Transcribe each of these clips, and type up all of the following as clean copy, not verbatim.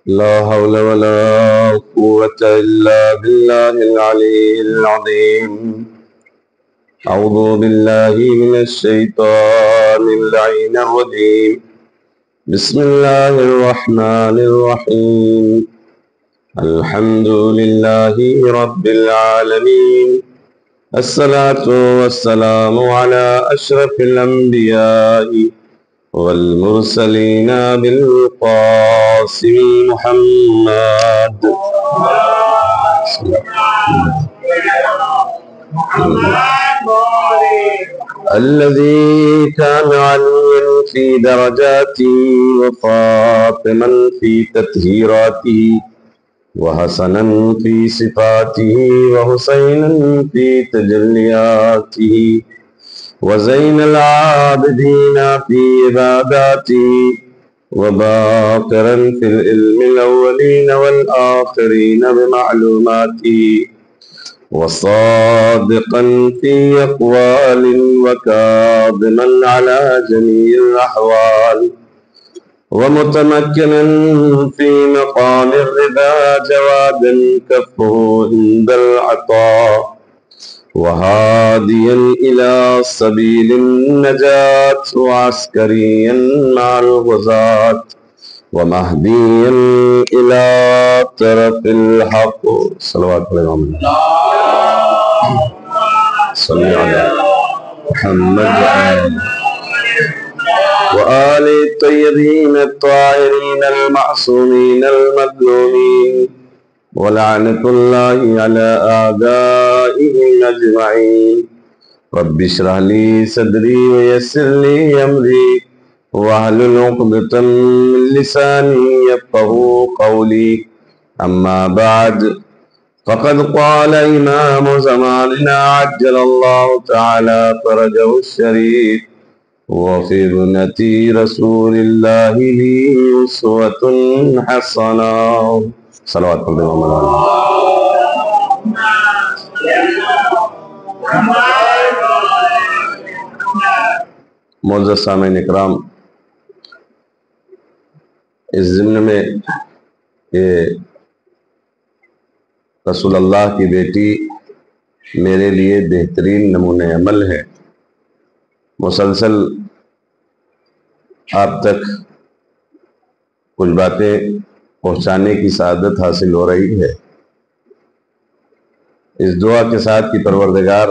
لا حول ولا قوة إلا بالله العلي العظيم. أعوذ بالله من الشيطان اللعين الرجيم. بسم الله الرحمن الرحيم. الحمد لله رب العالمين. الصلاة والسلام على أشرف الأنبياء والمرسلين بالقاسم محمد الذي كان عليا في درجاته وفاطما في تطهيراته وحسنا في صفاته وحسينا في تجلياته وزين العابدين في عباداته وباقرا في العلم الأولين والآخرين بمعلوماته وصادقا في أقوال وكاظما على جميع الأحوال ومتمكنا في مقام الرضا جوادا كفه عند العطاء وهاديا إلى سبيل النجاة وعسكريا مع الغزاة ومهديا إلى طرف الحق. صلوات الله صل على محمد وآل الطيبين الطاهرين المعصومين المظلومين ولعنة الله على أعدائهم أجمعين. رب اشرح لي صدري ويسر لي أمري واحلل عقدة من لساني يفقهوا قولي. أما بعد فقد قال إمام زماننا عجل الله تعالى فرجه الشريف وفي ابنة رسول الله لي أسوة حسنة. صلوات اللہ معزز سامعین اکرام، اس ضمن میں کہ رسول اللہ کی بیٹی میرے لیے بہترین نمونہ عمل ہے، مسلسل آپ تک کچھ باتیں پہنچانے کی سعادت حاصل ہو رہی ہے۔ اس دعا کے ساتھ کہ پروردگار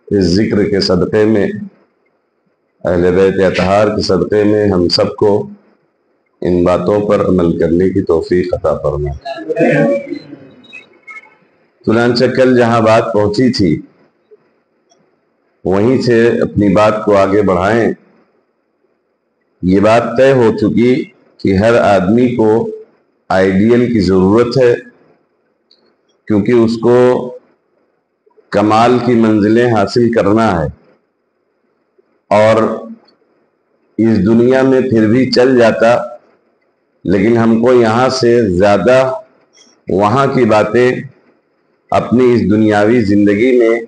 اس ذکر کے صدقے میں، اہل بیت اطہار کے صدقے میں ہم سب کو ان باتوں پر عمل کرنے کی توفیق عطا فرمائے۔ چنانچہ کل جہاں بات پہنچی تھی وہیں سے اپنی بات کو آگے بڑھائیں۔ یہ بات طے ہو چکی کہ ہر آدمی کو آئیڈیل کی ضرورت ہے، کیونکہ اس کو کمال کی منزلیں حاصل کرنا ہے، اور اس دنیا میں پھر بھی چل جاتا، لیکن ہم کو یہاں سے زیادہ وہاں کی باتیں اپنی اس دنیاوی زندگی میں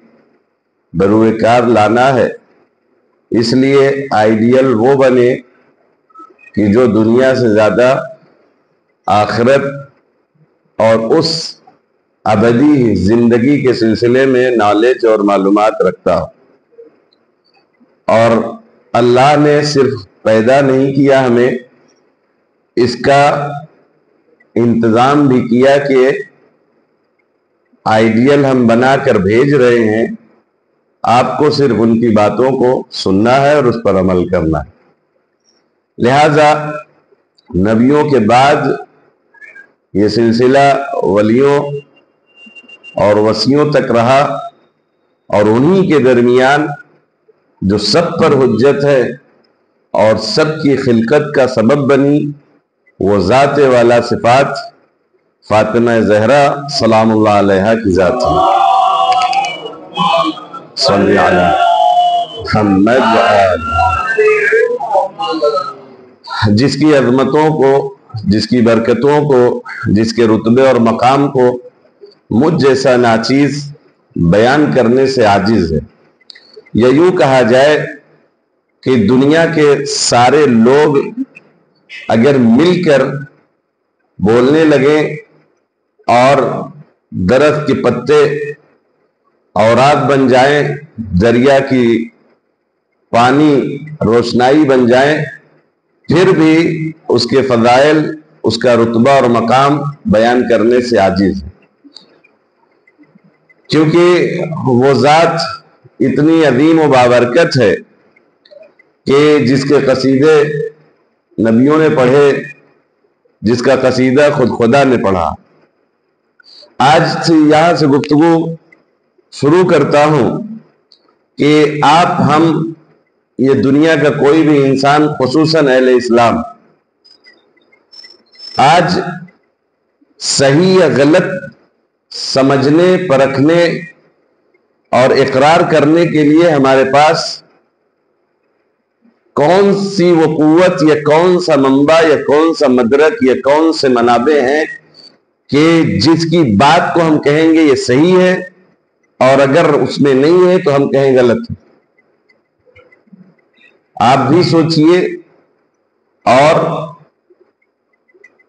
بروئے کار لانا ہے۔ اس لیے آئیڈیل وہ بنے کہ جو دنیا سے زیادہ آخرت اور اس ابدی زندگی کے سلسلے میں نالج اور معلومات رکھتا ہو۔ اور اللہ نے صرف پیدا نہیں کیا ہمیں، اس کا انتظام بھی کیا کہ آئیڈیل ہم بنا کر بھیج رہے ہیں، آپ کو صرف ان کی باتوں کو سننا ہے اور اس پر عمل کرنا ہے۔ لہذا نبیوں کے بعد یہ سلسلہ ولیوں اور وصیوں تک رہا، اور انہی کے درمیان جو سب پر حجت ہے اور سب کی خلقت کا سبب بنی وہ ذات والا صفات فاطمہ زہرا سلام اللہ علیہا کی ذات ہے۔ صلی علی محمد جس کی عظمتوں کو، جس کی برکتوں کو، جس کے رتبے اور مقام کو مجھ جیسا ناچیز بیان کرنے سے عاجز ہے۔ یا یوں کہا جائے کہ دنیا کے سارے لوگ اگر مل کر بولنے لگے اور درخت کے پتے اوراد بن جائیں، دریا کی پانی روشنائی بن جائیں، پھر بھی اس کے فضائل، اس کا رتبہ اور مقام بیان کرنے سے عاجز ہے، کیونکہ وہ ذات اتنی عظیم و بابرکت ہے کہ جس کے قصیدے نبیوں نے پڑھے، جس کا قصیدہ خود خدا نے پڑھا۔ آج سے یہاں سے گفتگو شروع کرتا ہوں کہ آپ، ہم، یہ دنیا کا کوئی بھی انسان، خصوصاً اہل اسلام، آج صحیح یا غلط سمجھنے، پرکھنے اور اقرار کرنے کے لیے ہمارے پاس کون سی وہ قوت یا کون سا منبع یا کون سا مدرک یا کون سے منابع ہیں کہ جس کی بات کو ہم کہیں گے یہ صحیح ہے، اور اگر اس میں نہیں ہے تو ہم کہیں غلط ہے؟ آپ بھی سوچئے اور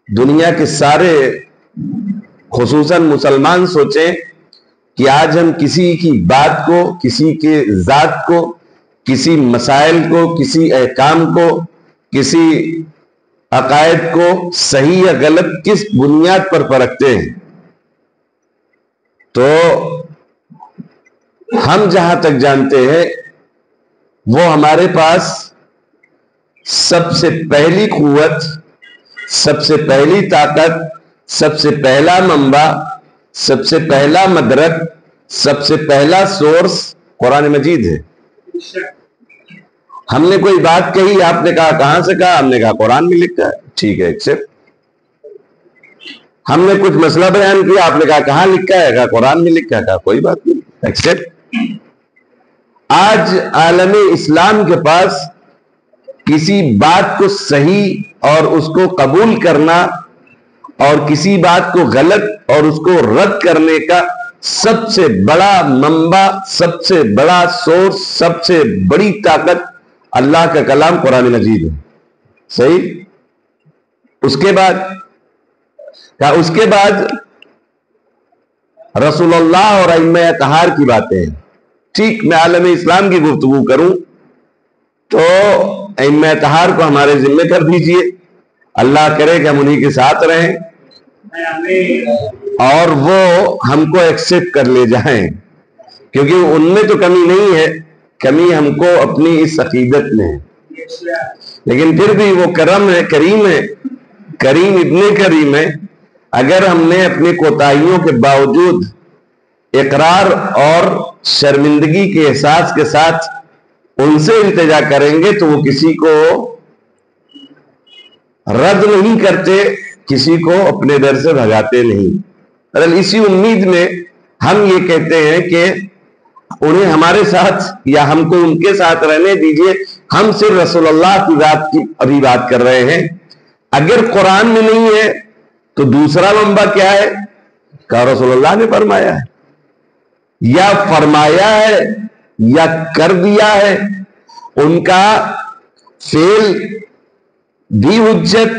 دنیا کے سارے، خصوصاً مسلمان، سوچیں کہ آج ہم کسی کی بات کو، کسی کے ذات کو، کسی مسائل کو، کسی احکام کو، کسی عقائد کو صحیح یا غلط کس بنیاد پر پرکھتے ہیں؟ تو ہم جہاں تک جانتے ہیں وہ ہمارے پاس سب سے پہلی قوت، سب سے پہلی طاقت، سب سے پہلا منبع، سب سے پہلا مدرک، سب سے پہلا سورس قرآن مجید ہے۔ ہم نے کوئی بات کہی، آپ نے کہا کہاں سے کہا؟ ہم نے کہا قرآن میں لکھا ہے، ٹھیک ہے، ایکسپٹ۔ ہم نے کچھ مسئلہ بیان کیا، آپ نے کہا کہاں لکھا ہے؟ کہا قرآن میں لکھا ہے، کہا کوئی بات نہیں، ایکسپٹ۔ آج عالم اسلام کے پاس کسی بات کو صحیح اور اس کو قبول کرنا اور کسی بات کو غلط اور اس کو رد کرنے کا سب سے بڑا منبع، سب سے بڑا سورس، سب سے بڑی طاقت اللہ کا کلام قرآن مجید ہے، صحیح؟ اس کے بعد رسول اللہ اور ائمہ اطہار کی باتیں ہیں۔ ٹھیک، میں عالم اسلام کی گفتگو کروں تو ائمہ اطہار کو ہمارے ذمہ کر دیجئے، اللہ کرے کہ ہم انہی کے ساتھ رہیں اور وہ ہم کو ایکسپٹ کر لے جائیں، کیونکہ ان میں تو کمی نہیں ہے، کمی ہم کو اپنی اس عقیدت میں ہے، لیکن پھر بھی وہ کرم ہے، کریم ہے، کریم ابن کریم ہے۔ اگر ہم نے اپنی کوتاہیوں کے باوجود اقرار اور شرمندگی کے احساس کے ساتھ ان سے التجا کریں گے تو وہ کسی کو رد نہیں کرتے، کسی کو اپنے در سے بھگاتے نہیں۔ اسی امید میں ہم یہ کہتے ہیں کہ انہیں ہمارے ساتھ یا ہم کو ان کے ساتھ رہنے دیجئے، ہم صرف رسول اللہ کی ذات کی ابھی بات کر رہے ہیں۔ اگر قرآن میں نہیں ہے تو دوسرا منبع کیا ہے؟ کہ رسول اللہ نے فرمایا ہے، یا فرمایا ہے یا کر دیا ہے، ان کا فعل بھی حجت،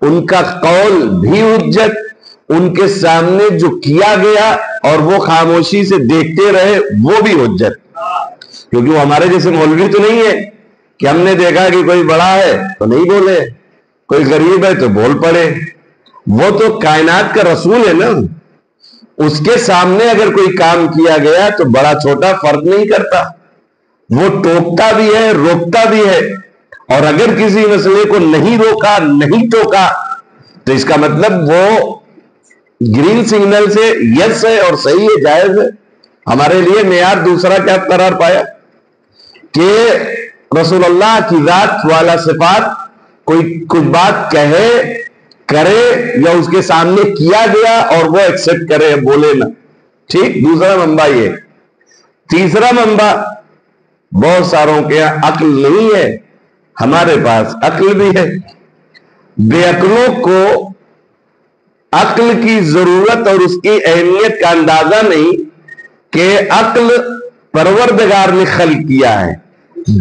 ان کا قول بھی حجت، ان کے سامنے جو کیا گیا اور وہ خاموشی سے دیکھتے رہے وہ بھی حجت، کیونکہ وہ ہمارے جیسے مولوی تو نہیں ہے کہ ہم نے دیکھا کہ کوئی بڑا ہے تو نہیں بولے، کوئی غریب ہے تو بول پڑے۔ وہ تو کائنات کا رسول ہے نا، اس کے سامنے اگر کوئی کام کیا گیا تو بڑا چھوٹا فرق نہیں کرتا، وہ ٹوکتا بھی ہے، روکتا بھی ہے، اور اگر کسی مسئلے کو نہیں روکا، نہیں ٹوکا تو اس کا مطلب وہ گرین سگنل سے یس ہے اور صحیح ہے، جائز ہے۔ ہمارے لیے معیار دوسرا کیا قرار پایا کہ رسول اللہ کی ذات والا صفات، کوئی کچھ بات کہے، کرے یا اس کے سامنے کیا گیا اور وہ ایکسپٹ کرے، بولے نہ، ٹھیک، دوسرا منبع یہ۔ تیسرا منبع بہت ساروں کے عقل نہیں ہے، ہمارے پاس عقل بھی ہے۔ بے عقلوں کو عقل کی ضرورت اور اس کی اہمیت کا اندازہ نہیں کہ عقل پروردگار نے خلق کیا ہے،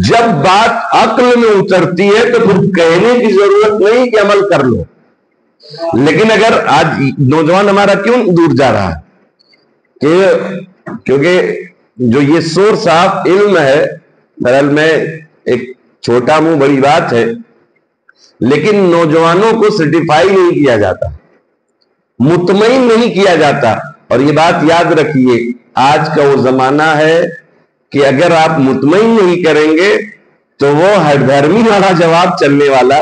جب بات عقل میں اترتی ہے تو پھر کہنے کی ضرورت نہیں کہ عمل کر لو، لیکن اگر آج نوجوان ہمارا کیوں دور جا رہا ہے؟ کیونکہ جو یہ سورس آف علم ہے، بہرحال میں ایک چھوٹا منہ بڑی بات ہے، لیکن نوجوانوں کو سرٹیفائی نہیں کیا جاتا، مطمئن نہیں کیا جاتا. اور یہ بات یاد رکھیے، آج کا وہ زمانہ ہے کہ اگر آپ مطمئن نہیں کریں گے تو وہ ہر دھرمی والا جواب چلنے والا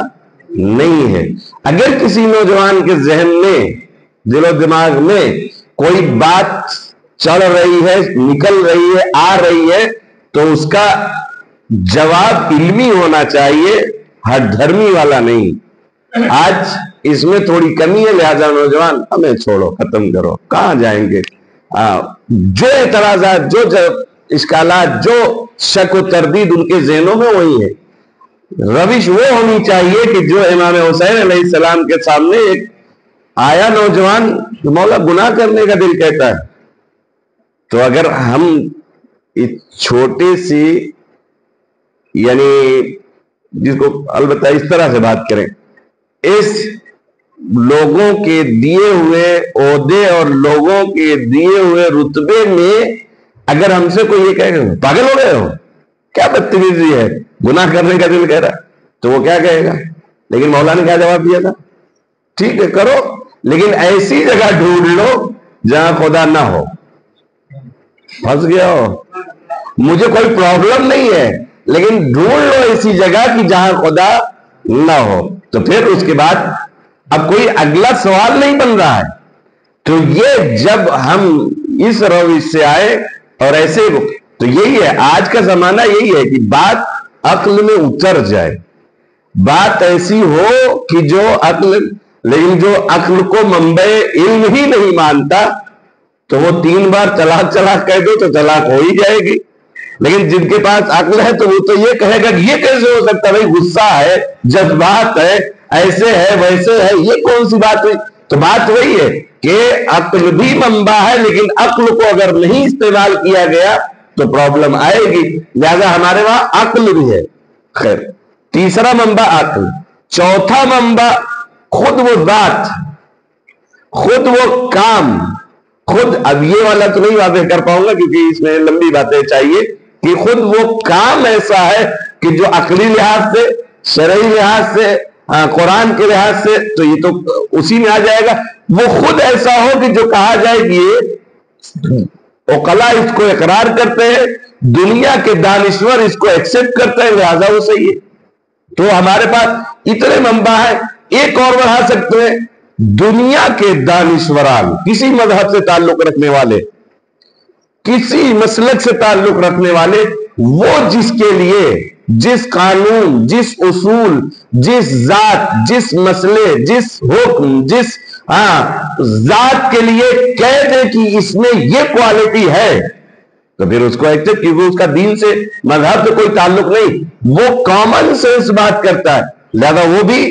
نہیں ہے. اگر کسی نوجوان کے ذہن میں، دل و دماغ میں کوئی بات چڑھ رہی ہے، نکل رہی ہے، آ رہی ہے، تو اس کا جواب علمی ہونا چاہیے، ہر دھرمی والا نہیں. آج اس میں تھوڑی کمی ہے، لہذا نوجوان ہمیں چھوڑو، ختم کرو، کہاں جائیں گے. جو اعتراضات، جو اشکالات، جو شک و تردید ان کے ذہنوں میں وہی ہے. روش وہ ہونی چاہیے کہ جو امام حسین علیہ السلام کے سامنے ایک آیا نوجوان، مولا گناہ کرنے کا دل کہتا ہے. تو اگر ہم چھوٹی سی، یعنی جس کو البتہ اس طرح سے بات کریں، اس لوگوں کے دیے ہوئے عہدے اور لوگوں کے دیے ہوئے رتبے میں اگر ہم سے کوئی یہ کہے گا پاگل ہو گئے ہو، کیا بدتمیزی ہے، گناہ کرنے کا دل کہہ رہا، تو وہ کیا کہے گا؟ لیکن مولا نے کیا جواب دیا تھا؟ ٹھیک ہے کرو، لیکن ایسی جگہ ڈھونڈ لو جہاں خدا نہ ہو. پھنس گیا ہو، مجھے کوئی پرابلم نہیں ہے، لیکن ڈھونڈ لو ایسی جگہ کہ جہاں خدا نہ ہو. تو پھر اس کے بعد اب کوئی اگلا سوال نہیں بن رہا ہے. تو یہ جب ہم اس روش سے آئے اور ایسے، تو یہی ہے آج کا زمانہ، یہی ہے کہ بات عقل میں اتر جائے، بات ایسی ہو کہ جو عقل، لیکن جو عقل کو منبع علم ہی نہیں مانتا تو وہ 3 بار طلاق کہہ دو تو طلاق ہو ہی جائے گی. لیکن جن کے پاس عقل ہے تو وہ تو یہ کہے گا کہ یہ کیسے ہو سکتا ہے، بھائی غصہ ہے، جذبات ہے، ایسے ہے ویسے ہے، یہ کون سی بات ہوئی. تو بات وہی ہے کہ عقل بھی منبع ہے، لیکن عقل کو اگر نہیں استعمال کیا گیا تو پرابلم آئے گی. لہذا ہمارے وہاں عقل بھی ہے. خیر، تیسرا منبع عقل. چوتھا منبع خود وہ ذات، خود وہ کام، خود. اب یہ والا تو نہیں واضح کر پاؤں گا کیونکہ اس میں لمبی باتیں چاہیے، کہ خود وہ کام ایسا ہے کہ جو عقلی لحاظ سے، شرعی لحاظ سے، قرآن کے لحاظ سے تو یہ تو اسی میں آ جائے گا. وہ خود ایسا ہو کہ جو کہا جائے کہ یہ عقلاء اس کو اقرار کرتے ہیں، دنیا کے دانشور اس کو ایکسپٹ کرتے ہیں، لہذا وہ صحیح ہے. تو ہمارے پاس اتنے منبع ہیں. ایک اور بڑھا سکتے ہیں، دنیا کے دانشوران، کسی مذہب سے تعلق رکھنے والے، کسی مسلک سے تعلق رکھنے والے، وہ جس کے لیے، جس قانون، جس اصول، جس ذات، جس مسئلے، جس حکم، جس ذات کے لیے کہہ دے کہ اس میں یہ کوالٹی ہے، تو پھر اس کو ایکسپٹ، کیونکہ اس کا دین سے، مذہب سے کوئی تعلق نہیں، وہ کامن سینس بات کرتا ہے. لہذا وہ بھی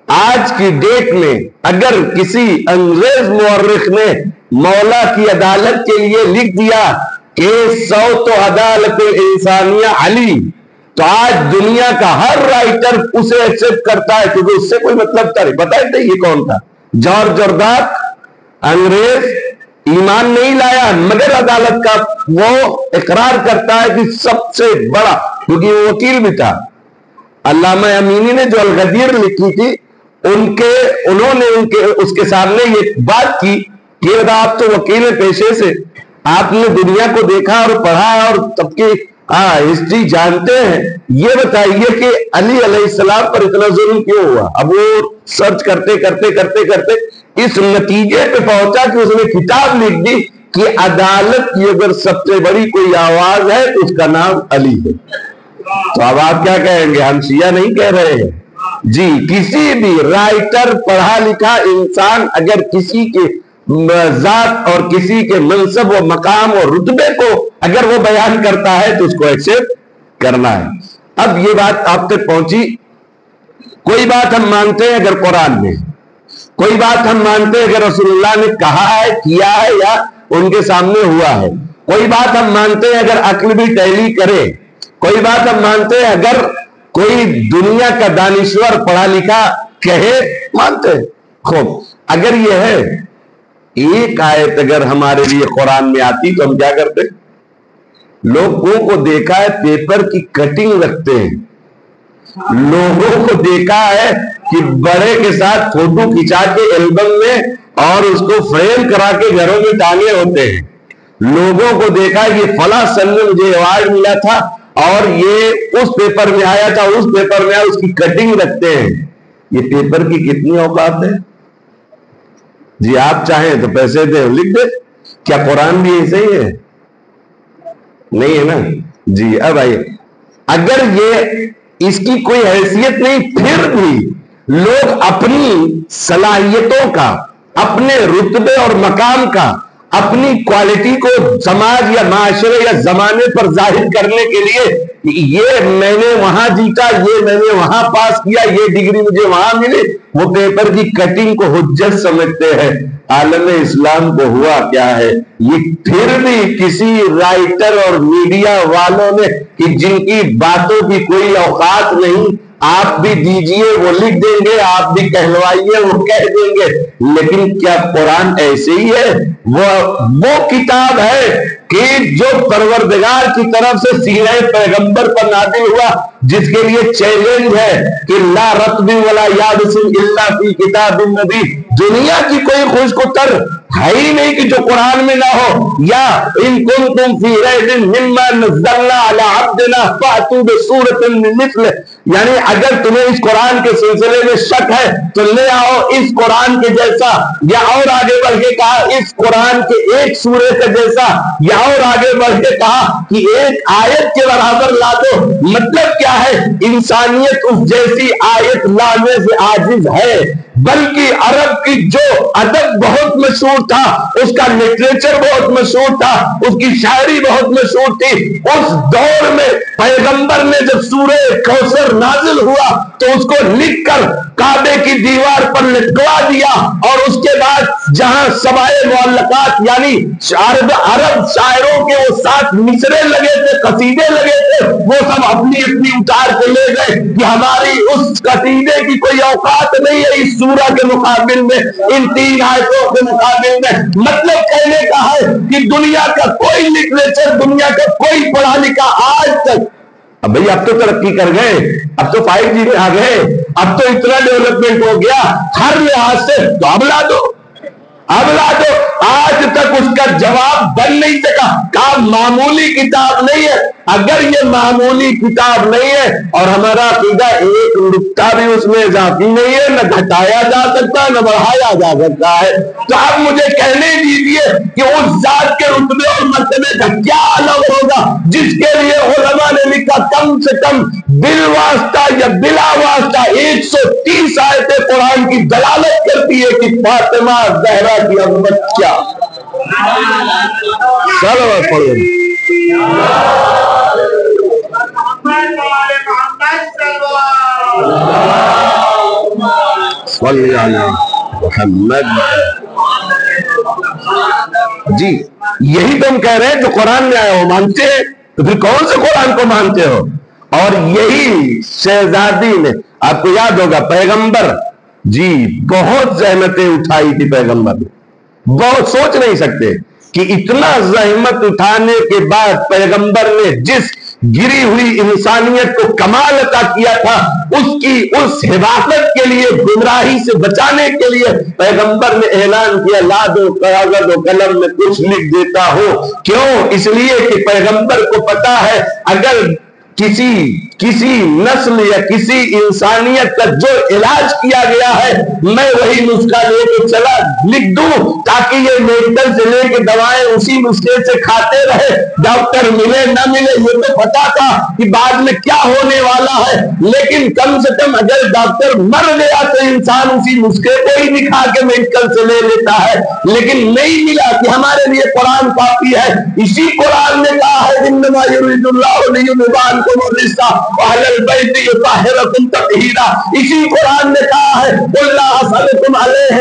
آج کی ڈیٹ میں اگر کسی انگریز مورخ نے مولا کی عدالت کے لیے لکھ دیا کہ صوت و عدالت انسانیہ علی، تو آج دنیا کا ہر رائٹر اسے ایکسپٹ کرتا ہے، کیونکہ اس سے کوئی مطلب تھا نہیں. پتہ ہے یہ کون تھا؟ جارج جرداق، انگریز، ایمان نہیں لایا مگر عدالت کا وہ اقرار کرتا ہے کہ سب سے بڑا، کیونکہ وہ وکیل بھی تھا. علامہ امینی نے جو الغدیر لکھی تھی، انہوں نے اس کے سامنے یہ بات کی کہ آپ تو وکیل پیشے سے، آپ نے دنیا کو دیکھا اور پڑھا اور تب کی ہسٹری جانتے ہیں، یہ بتائیے کہ علی علیہ السلام پر اتنا ظلم کیوں ہوا؟ اب وہ سرچ کرتے کرتے کرتے کرتے اس نتیجے پہ پہنچا کہ اس نے کتاب لکھ دی کہ عدالت کی اگر سب سے بڑی کوئی آواز ہے تو اس کا نام علی ہے. تو اب آپ کیا کہیں گے؟ ہم شیعہ نہیں کہہ رہے ہیں جی. کسی بھی رائٹر، پڑھا لکھا انسان اگر کسی کے ذات اور کسی کے منصب و مقام اور رتبے کو اگر وہ بیان کرتا ہے تو اس کو ایکسپٹ کرنا ہے. اب یہ بات آپ تک پہنچی. کوئی بات ہم مانتے ہیں اگر قرآن میں، کوئی بات ہم مانتے ہیں اگر رسول اللہ نے کہا ہے، کیا ہے یا ان کے سامنے ہوا ہے، کوئی بات ہم مانتے ہیں اگر عقل بھی ٹیلی کرے، کوئی بات ہم مانتے ہیں اگر کوئی دنیا کا دانشور پڑھا لکھا کہے، مانتے ہیں. خوب اگر یہ ہے ایک آیت اگر ہمارے لیے قرآن میں آتی تو ہم کیا کرتے؟ لوگوں کو دیکھا ہے پیپر کی کٹنگ رکھتے ہیں، لوگوں کو دیکھا ہے کہ بڑے کے ساتھ فوٹو کھچا کے البم میں اور اس کو فریم کرا کے گھروں میں ٹانگے ہوتے ہیں، لوگوں کو دیکھا ہے کہ فلاں سن میں مجھے ایوارڈ ملا تھا اور یہ اس پیپر میں آیا تھا، اس پیپر میں آیا، اس کی کٹنگ رکھتے ہیں۔ یہ پیپر کی کتنی اوقات ہے؟ جی آپ چاہیں تو پیسے دیں لکھ دیں، کیا قرآن بھی ایسے ہی ہے؟ نہیں ہے نا جی۔ اب آئیے اگر یہ اس کی کوئی حیثیت نہیں پھر بھی لوگ اپنی صلاحیتوں کا، اپنے رتبے اور مقام کا، اپنی کوالٹی کو سماج یا معاشرے یا زمانے پر ظاہر کرنے کے لیے یہ میں نے وہاں جیتا، یہ میں نے وہاں پاس کیا، یہ ڈگری مجھے وہاں ملی، وہ پیپر کی کٹنگ کو حجت سمجھتے ہیں۔ عالم اسلام کو ہوا کیا ہے؟ یہ پھر بھی کسی رائٹر اور میڈیا والوں نے کہ جن کی باتوں کی کوئی اوقات نہیں، آپ بھی دیجئے وہ لکھ دیں گے، آپ بھی کہلوائیے وہ کہہ دیں گے، لیکن کیا قرآن ایسے ہی ہے؟ وہ کتاب ہے کہ جو پروردگار کی طرف سے سینہ پیغمبر پر نازل ہوا، جس کے لیے چیلنج ہے کہ لا رطب ولا یابس الا فی کتاب مبین۔ دنیا کی کوئی خوشگوار ہے ہی نہیں کہ جو قرآن میں نہ ہو۔ یا ان کنتم فی ریب مما نزلنا علی عبدنا فاتوا بسورۃ من مثلہ، یعنی اگر تمہیں اس قرآن کے سلسلے میں شک ہے تو لے آؤ اس قرآن کے جیسا، یا اور آگے بڑھ کے کہا اس قرآن کے ایک سورے کے جیسا، یا اور آگے بڑھ کے کہا کہ ایک آیت کے برابر لا دو۔ مطلب کیا ہے؟ انسانیت اس جیسی آیت لانے سے عاجز ہے، بلکہ عرب کی جو ادب بہت مشہور تھا، اس کا لٹریچر بہت مشہور تھا، اس کی شاعری بہت مشہور تھی، اس دور میں پیغمبر نے جب سورہ کوثر نازل ہوا تو اس کو لکھ کر کعبے کی دیوار پر لٹکوا دیا، اور اس کے بعد جہاں سبائے معلقات یعنی عرب شاعروں کے وہ 7 مصرے لگے تھے، قصیدے لگے تھے، وہ سب اپنی اپنی اتار کے لے گئے کہ ہماری اس قصیدے کی کوئی اوقات نہیں ہے اس سورہ کے مقابل میں، ان 3 آیتوں کے مقابل میں۔ مطلب کہنے کا ہے کہ دنیا کا کوئی لٹریچر، دنیا کا کوئی پڑھا لکھا آج تک، اب بھئی اب تو ترقی کر گئے، اب تو 5G میں آ گئے، اب تو اتنا ڈیولپمنٹ ہو گیا ہر لحاظ سے، تو اب لا دو، اب لا دو۔ آج تک اس کا جواب بن نہیں سکا، کہا معمولی کتاب نہیں ہے۔ اگر یہ معمولی کتاب نہیں ہے اور ہمارا عقیدہ ایک نقطہ بھی اس میں اضافی نہیں ہے، نہ گھٹایا جا سکتا نہ بڑھایا جا سکتا ہے، تو اب مجھے کہنے دیجئے کہ اس ذات کے رتبے اور مرتبے کا کیا الگ ہوگا جس کے لیے علماء نے لکھا کم سے کم بالواسطہ یا بلا واسطہ 130 آیتیں قرآن کی دلالت کرتی ہے کہ فاطمہ زہرا کی عظمت کیا۔ صلوات پڑھیں۔ صلی علی محمد۔ جی یہی تم کہہ رہے ہیں جو قرآن میں آیا ہو مانتے ہیں، تو پھر کون سے قرآن کو مانتے ہو؟ اور یہی شہزادی نے، آپ کو یاد ہوگا پیغمبر جی بہت زحمتیں اٹھائی تھی، پیغمبر نے بہت، سوچ نہیں سکتے کہ اتنا زحمت اٹھانے کے بعد پیغمبر نے جس گری ہوئی انسانیت کو کمال عطا کیا تھا، اس کی اس حفاظت کے لیے، گمراہی سے بچانے کے لیے پیغمبر نے اعلان کیا لا دو کاغذ و قلم میں کچھ لکھ دیتا ہو۔ کیوں؟ اس لیے کہ پیغمبر کو پتا ہے اگر کسی نسل یا کسی انسانیت کا جو علاج کیا گیا ہے میں وہی نسخہ لے کے چلا لکھ دوں تاکہ یہ میڈیکل سے لے کے دوائیں اسی نسخے سے کھاتے رہے، ڈاکٹر ملے نہ ملے یہ تو پتا تھا کہ بعد میں کیا ہونے والا ہے، لیکن کم سے کم اگر ڈاکٹر مر گیا تو انسان اسی نسخے کو ہی دکھا کے میڈیکل سے لے لیتا ہے، لیکن نہیں ملا کہ ہمارے لیے قرآن کافی ہے۔ اسی قرآن نے کہا ہے انما یرید اللہ لیذہب الرجس اہل البیت یطہرکم تطہیرا، اسی قرآن نے کہا ہے قل لا اسألکم علیہ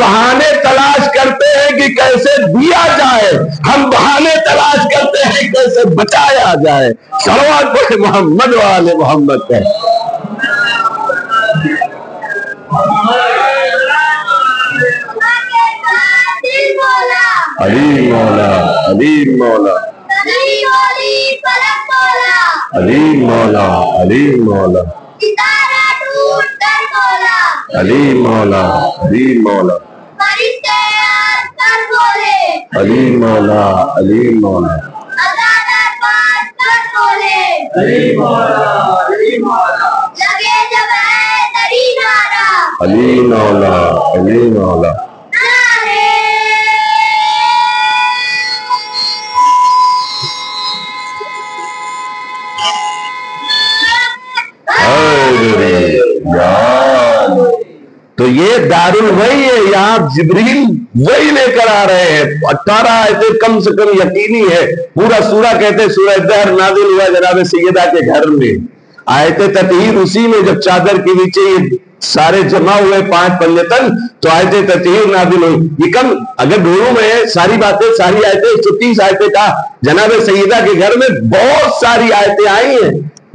بہانے تلاش کرتے ہیں کہ کیسے دیا جائے، ہم بہانے تلاش کرتے ہیں کیسے بچایا جائے۔ صلوات پڑھیں محمد والے محمد پہ۔ علی مولا، علی مولا، علی مولا، علی مولا، علی مولا، علی مولا، علی مولا، علی مولا، علی مولا، علی مولا۔ تو یہ دارالوحی ہے، یہاں جبریل وہی لے کر آ رہے ہیں۔ 18 آیتیں کم سے کم یقینی ہے، پورا سورہ کہتے ہیں سورہ دہر نازل ہوا جناب سیدہ کے گھر میں۔ آیت تطہیر اسی میں، جب چادر کے نیچے یہ سارے جمع ہوئے 5 پلے تک تو آیت تطہیر نازل ہوئی۔ یہ کم اگر ڈھونڈوں میں ساری باتیں، ساری آیتیں 130 آیتیں کا جناب سیدہ کے گھر میں بہت ساری آیتیں آئی ہیں۔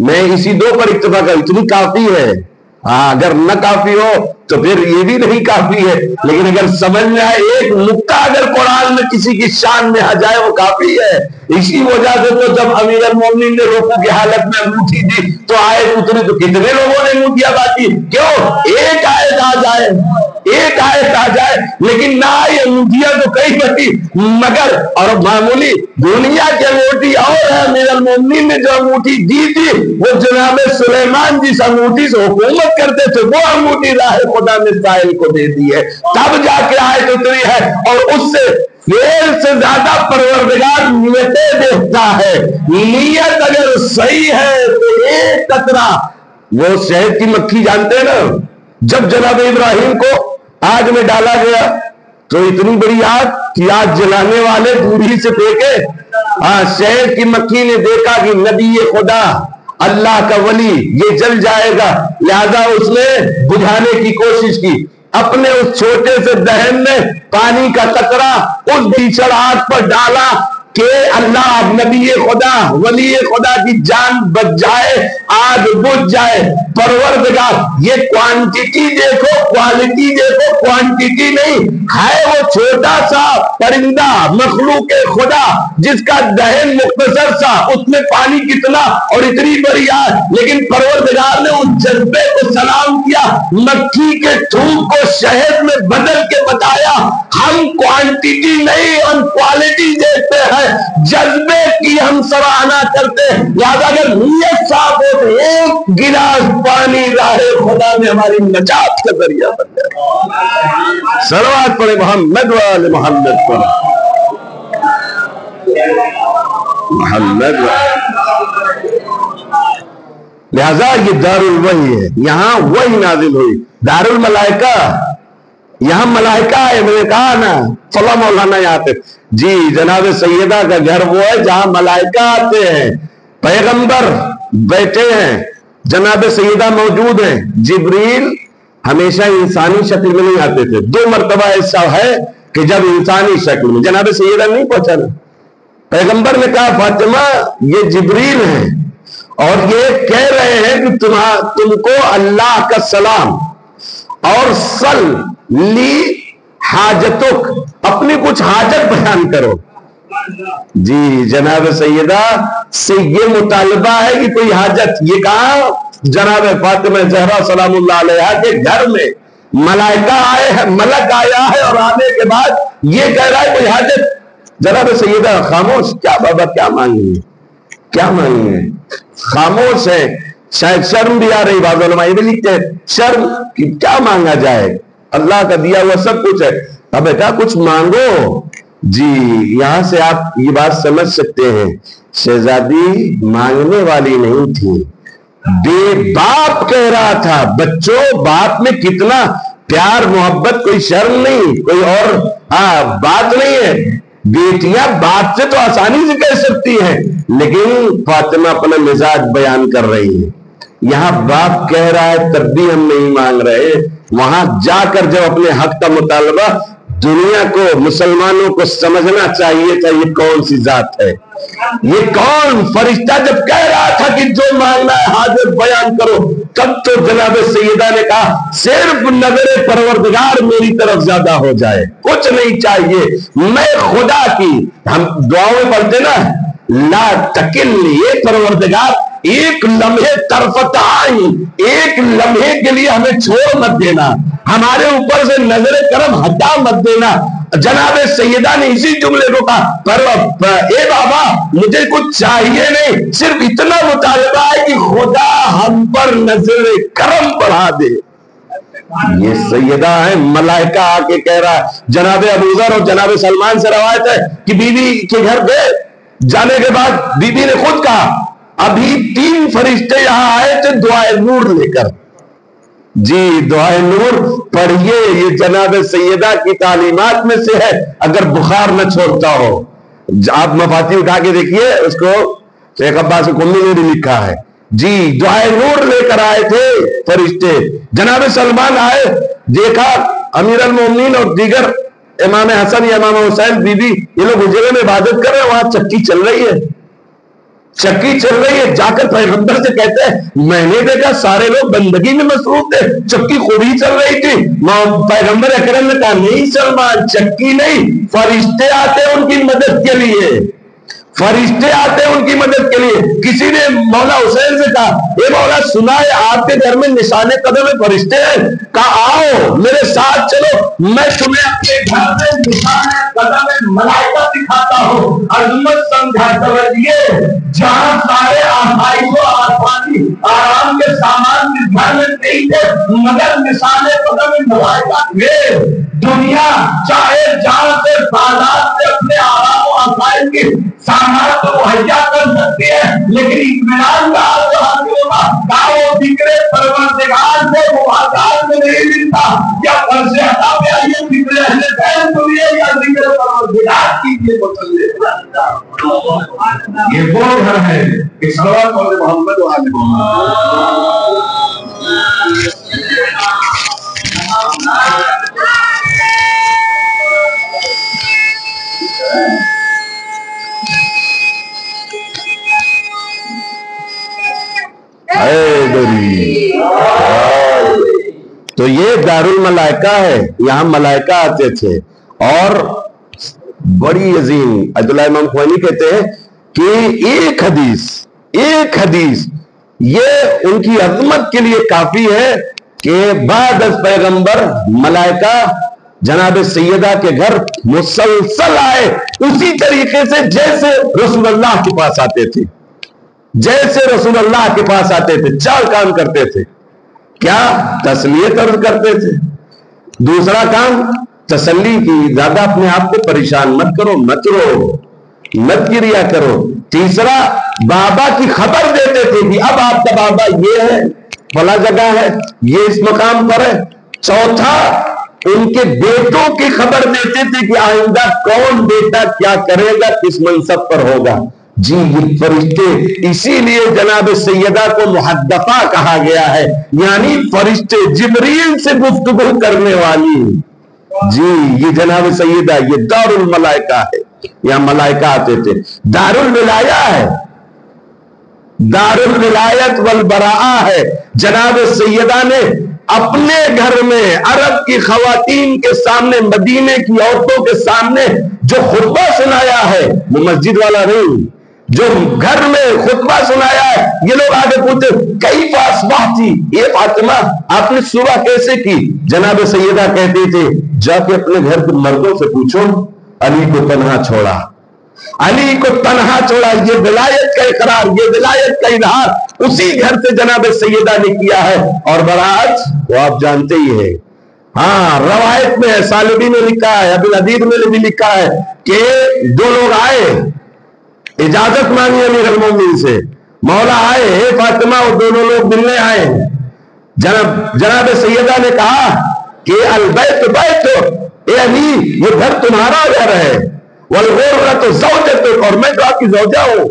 میں اسی 2 پر اکتفا کر، اتنی کافی ہے۔ اگر نہ کافی ہو تو پھر یہ بھی نہیں کافی ہے، لیکن اگر سمجھ میں آئے ایک نقطہ اگر قرآن میں کسی کی شان میں آ جائے وہ کافی ہے۔ اسی وجہ سے تو جب امیر المومنین نے رکوع کی حالت میں انگوٹھی دی تو آیت اتری تو کتنے لوگوں نے انگوٹھیاں باندھی؟ کیوں؟ ایک آیت آ جائے، ایک آیت آ جائے، لیکن نہ آئی انگوٹھیاں تو کئی بتی، مگر اور معمولی دنیا کی انگوٹھی اور ہے۔ امیر المومنین نے جو انگوٹھی دی تھی وہ جناب سلیمان جس انگوٹھی سے حکومت کرتے تھے وہ انگوٹھی راہ خدا نے سائل کو دے دی ہے، تب جا کے آیت اتری ہے۔ اور اس سے فعل سے زیادہ پروردگار نیتیں دیکھتا ہے۔ نیت اگر صحیح ہے تو ایک قطرہ، وہ شہد کی مکھی جانتے ہیں نا، جب جناب ابراہیم کو آگ میں ڈالا گیا تو اتنی بڑی آگ کہ آگ جلانے والے دور ہی سے پھینکے۔ شہد کی مکھی نے دیکھا کہ نبی خدا اللہ کا ولی یہ جل جائے گا، لہذا اس نے بجھانے کی کوشش کی، اپنے اس چھوٹے سے دہن میں پانی کا قطرہ اس بھیچڑ آگ پر ڈالا کہ اللہ نبی خدا ولی خدا کی جان بچ جائے، آگ بجھ جائے۔ پروردگار یہ کوانٹٹی دیکھو، کوالٹی دیکھو، کوانٹٹی نہیں ہے، وہ چھوٹا سا پرندہ مخلوق خدا جس کا دہن مختصر سا، اس میں پانی کتنا اور اتنی بڑی آگ، لیکن پروردگار نے اس جذبے کو سلام کیا، مکھی کے تھوک کو شہد میں بدل کے بتایا ہم کوانٹٹی نہیں ہم کوالٹی دیکھتے ہیں، جذبے کی ہم سراہنا کرتے ہیں۔ لہذا اگر نیت صاف ہو تو ایک گلاس پانی راہ خدا میں ہماری نجات کا ذریعہ بن جائے۔ صلوات پڑھیں محمد والے محمد پر۔ محمد لہذا یہ دارالوحی ہے، یہاں وحی نازل ہوئی۔ دارالملائکہ، یہاں ملائکہ ہے، میں نے کہا نا فلاں مولانا یہاں پہ جی جناب سیدہ کا گھر وہ ہے جہاں ملائکہ آتے ہیں، پیغمبر بیٹھے ہیں، جناب سیدہ موجود ہیں۔ جبریل ہمیشہ انسانی شکل میں نہیں آتے تھے، 2 مرتبہ ایسا ہے کہ جب انسانی شکل میں جناب سیدہ نہیں پہنچا نا، پیغمبر نے کہا فاطمہ یہ جبریل ہیں اور یہ کہہ رہے ہیں کہ تم کو اللہ کا سلام اور سل لی حاجتک، اپنی کچھ حاجت بیان کرو۔ جی جناب سیدہ سے یہ مطالبہ ہے کہ کوئی حاجت، یہ کہا جناب فاطمہ زہرا سلام اللہ علیہا کے گھر میں ملائکہ آئے ہیں، ملک آیا ہے اور آنے کے بعد یہ کہہ رہا ہے کوئی حاجت۔ جناب سیدہ خاموش، کیا بابا کیا مانگیں گے، کیا مانگیں گے، خاموش ہے۔ شاید شرم بھی آ رہی، بعض علماء یہ بھی لکھتے ہیں شرم کہ کیا مانگا جائے، اللہ کا دیا ہوا سب کچھ ہے، اب بیٹا کچھ مانگو۔ جی یہاں سے آپ یہ بات سمجھ سکتے ہیں شہزادی مانگنے والی نہیں تھی، بے باپ کہہ رہا تھا۔ بچوں باپ میں کتنا پیار محبت، کوئی شرم نہیں، کوئی اور بات نہیں ہے۔ بیٹیاں باپ سے تو آسانی سے کہہ سکتی ہیں، لیکن فاطمہ اپنا مزاج بیان کر رہی ہیں۔ یہاں باپ کہہ رہا ہے تب بھی ہم نہیں مانگ رہے، وہاں جا کر جب اپنے حق کا مطالبہ، دنیا کو، مسلمانوں کو سمجھنا چاہیے تھا یہ کون سی ذات ہے، یہ کون فرشتہ جب کہہ رہا تھا کہ جو مانگنا ہے حاضر بیان کرو، تب تو جناب سیدہ نے کہا صرف نظر پروردگار میری طرف زیادہ ہو جائے، کچھ نہیں چاہیے، میں خدا کی، ہم دعاؤں میں پڑھتے نا لا تکلنی، یہ پروردگار ایک لمحے طرفت عین، ایک لمحے کے لیے ہمیں چھوڑ مت دینا، ہمارے اوپر سے نظر کرم ہٹا مت دینا۔ جناب سیدہ نے اسی جملے کو کہا، اے بابا مجھے کچھ چاہیے نہیں، صرف اتنا مطالبہ ہے کہ خدا ہم پر نظر کرم بڑھا دے۔ یہ سیدہ ہے، ملائکہ آ کے کہہ رہا ہے، جناب ابوذر اور جناب سلمان سے روایت ہے کہ بیوی کے گھر گئے، جانے کے بعد بیوی نے خود کہا ابھی 3 فرشتے یہاں آئے تھے دعائے نور لے کر۔ جی دعائے نور پڑھیے، یہ جناب سیدہ کی تعلیمات میں سے ہے، اگر بخار نہ چھوڑتا ہو۔ آپ مفاتیح اٹھا کے دیکھیے اس کو، شیخ عباس قمی نے بھی لکھا ہے۔ جی دعائے نور لے کر آئے تھے فرشتے، جناب سلمان آئے، دیکھا امیر المومنین اور دیگر امام حسن یا امام حسین بی بی یہ لوگ اس جگہ میں عبادت کر رہے ہیں، وہاں چکی چل رہی ہے، چکی چل رہی ہے، جا کر پیغمبر سے کہتے ہیں میں نے دیکھا سارے لوگ بندگی میں مصروف تھے، چکی خود ہی چل رہی تھی۔ پیغمبر اکرم نے کہا نہیں سلمان، چکی نہیں، فرشتے آتے ہیں ان کی مدد کے لیے، فرشتے آتے ہیں ان کی مدد کے لیے۔ کسی نے مولا حسین سے کہا اے مولا سنا ہے آپ کے گھر میں نشان قدم فرشتے ہیں، کہا آؤ میرے ساتھ چلو، میں تمہیں اپنے گھر میں نشان قدم ملائکہ دکھاتا ہوں، عظمت سمجھا توجہ، جہاں سارے آسائش و آسانی آرام کے سامان کے گھر میں نہیں تھے، مگر نشان قدم ملائکہ تھے۔ دنیا چاہے جہاں سے بازار سے اپنے آرام و آسائش کی سامان تو مہیا کر سکتی ہے، لیکن اطمینان کا حال تو حاصل ہوگا، کہا وہ ذکر پروردگار سے مواقعات میں نہیں ملتا، یا فرض عطا پہ آئیے ذکر اہل بیت سنیے یا ذکر پروردگار کیجیے مسئلے۔ یہ وہ گھر ہے کہ صلوات اور محمد و آل محمد۔ تو یہ دار الملائکہ ہے، یہاں ملائکہ آتے تھے، اور بڑی عظیم عبد اللہ امام خوانی کہتے ہیں کہ ایک حدیث یہ ان کی عظمت کے لیے کافی ہے کہ بعد از پیغمبر ملائکہ جناب سیدہ کے گھر مسلسل آئے، اسی طریقے سے جیسے رسول اللہ کے پاس آتے تھے، جیسے رسول اللہ کے پاس آتے تھے۔ 4 کام کرتے تھے، کیا؟ تسلیت عرض کرتے تھے، دوسرا کام تسلی کی، زیادہ اپنے آپ کو پریشان مت کرو، مت رو، مت گریا کرو، تیسرا بابا کی خبر دیتے تھے کہ اب آپ کا بابا یہ ہے، فلاں جگہ ہے، یہ اس مقام پر ہے، چوتھا ان کے بیٹوں کی خبر دیتے تھے کہ آئندہ کون بیٹا کیا کرے گا، کس منصب پر ہوگا۔ جی یہ فرشتے، اسی لیے جناب سیدہ کو محدثہ کہا گیا ہے، یعنی فرشتے جبریل سے گفتگو کرنے والی۔ جی یہ جناب سیدہ یہ دار الملائکہ ہے، یہاں ملائکہ آتے تھے۔ دار الولایہ ہے، دار الولایت والبراءہ ہے۔ جناب سیدہ نے اپنے گھر میں عرب کی خواتین کے سامنے، مدینے کی عورتوں کے سامنے جو خطبہ سنایا ہے، وہ مسجد والا نہیں، جو گھر میں خطبہ سنایا ہے، یہ لوگ آگے پوچھتے کئی فاصبہ تھی، یہ فاطمہ آپ نے صبح کیسے کی؟ جناب سیدہ کہتے تھے جا کے اپنے گھر کے مردوں سے پوچھو، علی کو تنہا چھوڑا، علی کو تنہا چھوڑا۔ یہ ولایت کا اقرار، یہ ولایت کا اظہار اسی گھر سے جناب سیدہ نے کیا ہے، اور برات وہ آپ جانتے ہی ہیں۔ ہاں روایت میں ہے، سالبی نے لکھا ہے، ابن ادیب نے بھی لکھا ہے کہ 2 لوگ آئے، اجازت مانگی امیر المومنین سے، مولا آئے، اے فاطمہ، وہ دونوں لوگ ملنے آئے۔ جناب سیدہ نے کہا کہ البیت بیت، اے علی یہ گھر تمہارا گھر ہے، والغرۃ زوجتک، اور میں تو آپ کی زوجہ ہوں،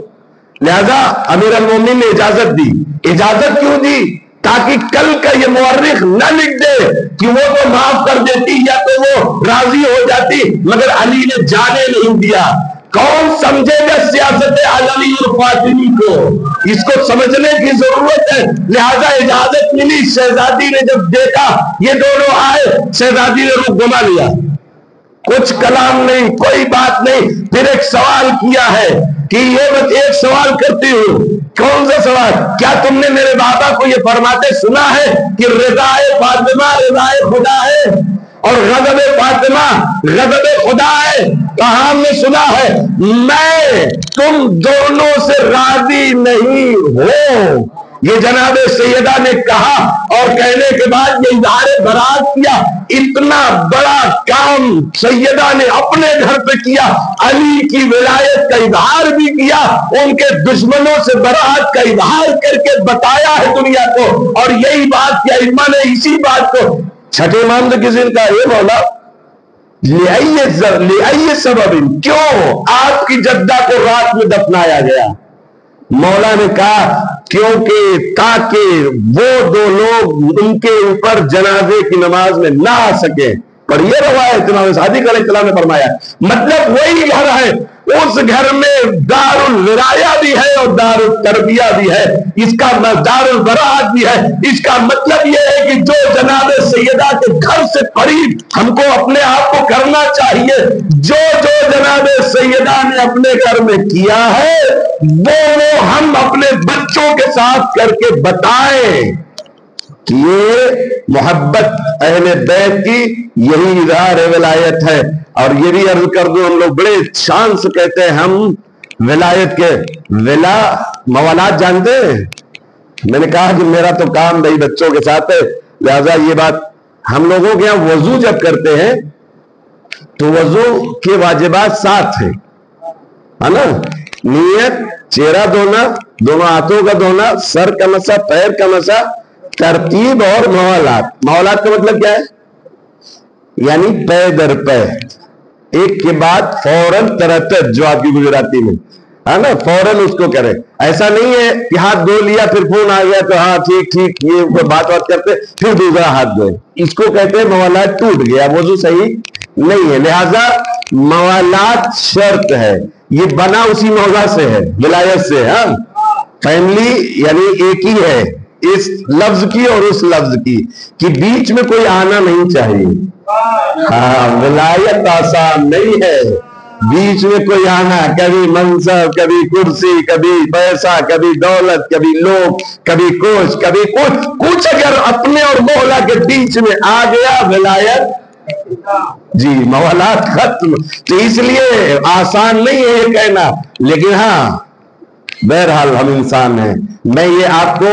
لہذا امیر المومنین نے اجازت دی. اجازت کیوں دی؟ تاکہ کل کا یہ مورخ نہ لکھ دے کہ وہ تو معاف کر دیتی یا تو وہ راضی ہو جاتی مگر علی نے جانے نہیں دیا. کون سمجھے گا سیاست علوی اور فاطمی کو؟ اس کو سمجھنے کی ضرورت ہے. لہذا اجازت ملی. شہزادی نے جب دیکھا یہ دونوں آئے، شہزادی نے رخ گما لیا. کچھ کلام نہیں، کوئی بات نہیں. پھر ایک سوال کیا ہے کہ یہ ایک سوال کرتی ہوں. کون سا سوال؟ کیا تم نے میرے بابا کو یہ فرماتے سنا ہے کہ رضا فاطمہ رضا خدا ہے اور غضب فاطمہ غضب خدا ہے؟ کہاں ہم نے سنا ہے. میں تم دونوں سے راضی نہیں ہوں، یہ جناب سیدہ نے کہا اور کہنے کے بعد یہ اظہار برات کیا. اتنا بڑا کام سیدہ نے اپنے گھر پہ کیا. علی کی ولایت کا اظہار بھی کیا، ان کے دشمنوں سے برات کا اظہار کر کے بتایا ہے دنیا کو. اور یہی بات کیا ائمہ نے اسی بات کو چھٹے امام نے کسی نے کہا یہ مولا لِأَيِّ سبب، کیوں آپ کی جدہ کو رات میں دفنایا گیا؟ مولا نے کہا کیونکہ تاکہ وہ دو لوگ ان کے اوپر جنازے کی نماز میں نہ آ سکے. پر یہ روایت امام صادق علیہ السلام نے فرمایا مطلب وہی گھر ہے، اس گھر میں دار الولایہ بھی ہے اور دار التربیہ بھی ہے، اس کا دار البراءت بھی ہے. اس کا مطلب یہ ہے کہ جو جناب سیدہ کے گھر سے قریب ہم کو اپنے آپ کو کرنا چاہیے. جو جو جناب سیدہ نے اپنے گھر میں کیا ہے وہ ہم اپنے بچوں کے ساتھ کر کے بتائیں کہ یہ محبت اہل بیت کی یہی اظہار ولایت ہے. اور یہ بھی عرض کر دوں ہم لوگ بڑے شان سے کہتے ہیں ہم ولایت کے موالات جانتے ہیں. میں نے کہا کہ میرا تو کام بھائی بچوں کے ساتھ ہے، لہذا یہ بات ہم لوگوں کے یہاں وضو جب کرتے ہیں تو وضو کے واجبات 7 ہیں، ہے نا؟ نیت، چہرہ دھونا، دونوں ہاتھوں کا دھونا، سر کا مسا، پیر کا مسا، ترتیب اور موالات. موالات کا مطلب کیا ہے؟ یعنی پے در پے، ایک کے بعد فوراً ترتب، جو آپ کی گجراتی میں ہے نا، فوراً اس کو کرے. ایسا نہیں ہے کہ ہاتھ دھو لیا پھر فون آ گیا تو ہاں ٹھیک ٹھیک یہ بات کرتے پھر دوسرا ہاتھ دھوئے. اس کو کہتے ہیں موالات ٹوٹ گیا، وضو صحیح نہیں ہے. لہذا موالات شرط ہے، یہ بنا اسی موضع سے ہے، ولایت سے. ہاں فیملی یعنی ایک ہی ہے، اس لفظ کی اور اس لفظ کی کہ بیچ میں کوئی آنا نہیں چاہیے. ہاں ولایت آسان نہیں ہے، بیچ میں کوئی آنا، کبھی منصب، کبھی کرسی، کبھی پیسہ، کبھی دولت، کبھی لوگ، کبھی کبھی کچھ اگر اپنے اور مولا کے بیچ میں آ گیا ولایت جی موالات ختم. تو اس لیے آسان نہیں ہے یہ کہنا، لیکن ہاں بہرحال ہم انسان ہیں. میں یہ آپ کو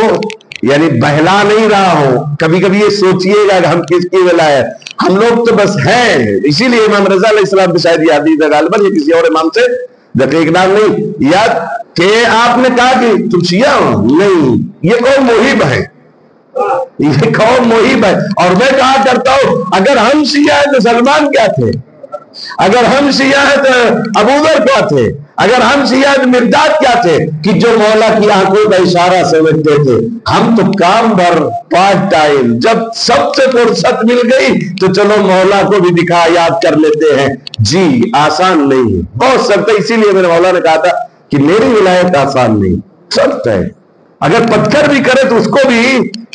یعنی بہلا نہیں رہا ہوں. کبھی کبھی یہ سوچئے گا کہ ہم کس کی ولایت، ہم لوگ تو بس ہیں. اسی لیے امام رضا علیہ السلام کی شاید یہ حدیث ہے غالباً، یہ کسی اور امام سے دقیق نام نہیں یاد کہ آپ نے کہا کہ تم شیعہ ہو. نہیں، یہ قوم محب ہے، یہ قوم محب ہے. اور میں کہا کرتا ہوں اگر ہم شیعہ ہیں تو سلمان کیا تھے، اگر ہم شیعہ ہیں تو ابوذر کیا تھے، اگر ہم شیعہ ہیں تو مرداد کیا تھے کہ جو مولا کی آنکھوں کا اشارہ سمجھتے تھے. ہم تو کام بھر پارٹ ٹائم، جب سب سے فرصت مل گئی تو چلو مولا کو بھی دکھا یاد کر لیتے ہیں. جی آسان نہیں ہے، بہت سخت ہے. اسی لیے میرے مولا نے کہا تھا کہ میری ولایت آسان نہیں، سخت ہے. اگر پتھر بھی کرے تو اس کو بھی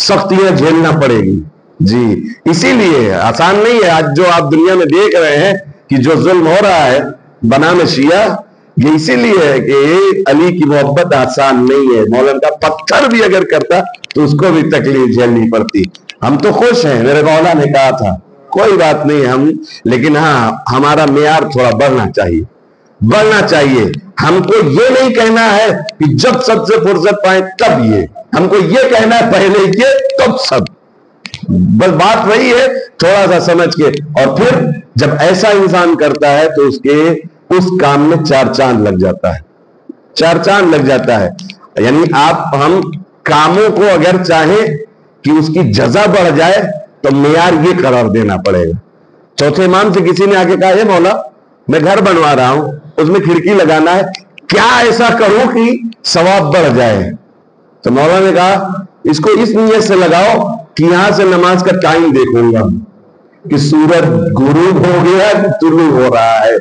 سختیاں جھیلنا پڑے گی. جی اسی لیے آسان نہیں ہے. آج جو آپ دنیا میں دیکھ رہے ہیں کہ جو ظلم ہو رہا ہے بنام شیعہ، یہ اسی لیے ہے کہ علی کی محبت آسان نہیں ہے. مولانا کا پتھر بھی اگر کرتا تو اس کو بھی تکلیف جھیلنی پڑتی. ہم تو خوش ہیں، میرے مولا نے کہا تھا کوئی بات نہیں ہم، لیکن ہاں ہمارا معیار تھوڑا بڑھنا چاہیے. ہم کو یہ نہیں کہنا ہے کہ جب سب سے فرصت پائیں تب یہ، ہم کو یہ کہنا ہے پہلے یہ تب سب. بس بات وہی ہے، تھوڑا سا سمجھ کے. اور پھر جب ایسا انسان کرتا ہے تو اس کام میں 4 چاند لگ جاتا ہے، 4 چاند لگ جاتا ہے. یعنی ہم کاموں کو اگر چاہیں کہ اس کی جزا بڑھ جائے تو معیار یہ قرار دینا پڑے گا. چوتھے امام سے کسی نے آگے کہا ہے مولا میں گھر بنوا رہا ہوں، اس میں کھڑکی لگانا ہے، کیا ایسا کروں کہ ثواب بڑھ جائے؟ تو مولا نے کہا اس کو اس نیت سے لگاؤ کہ یہاں سے نماز کا ٹائم دیکھوں گا کہ سورج غروب ہو گیا کہ طلوع ہو رہا ہے.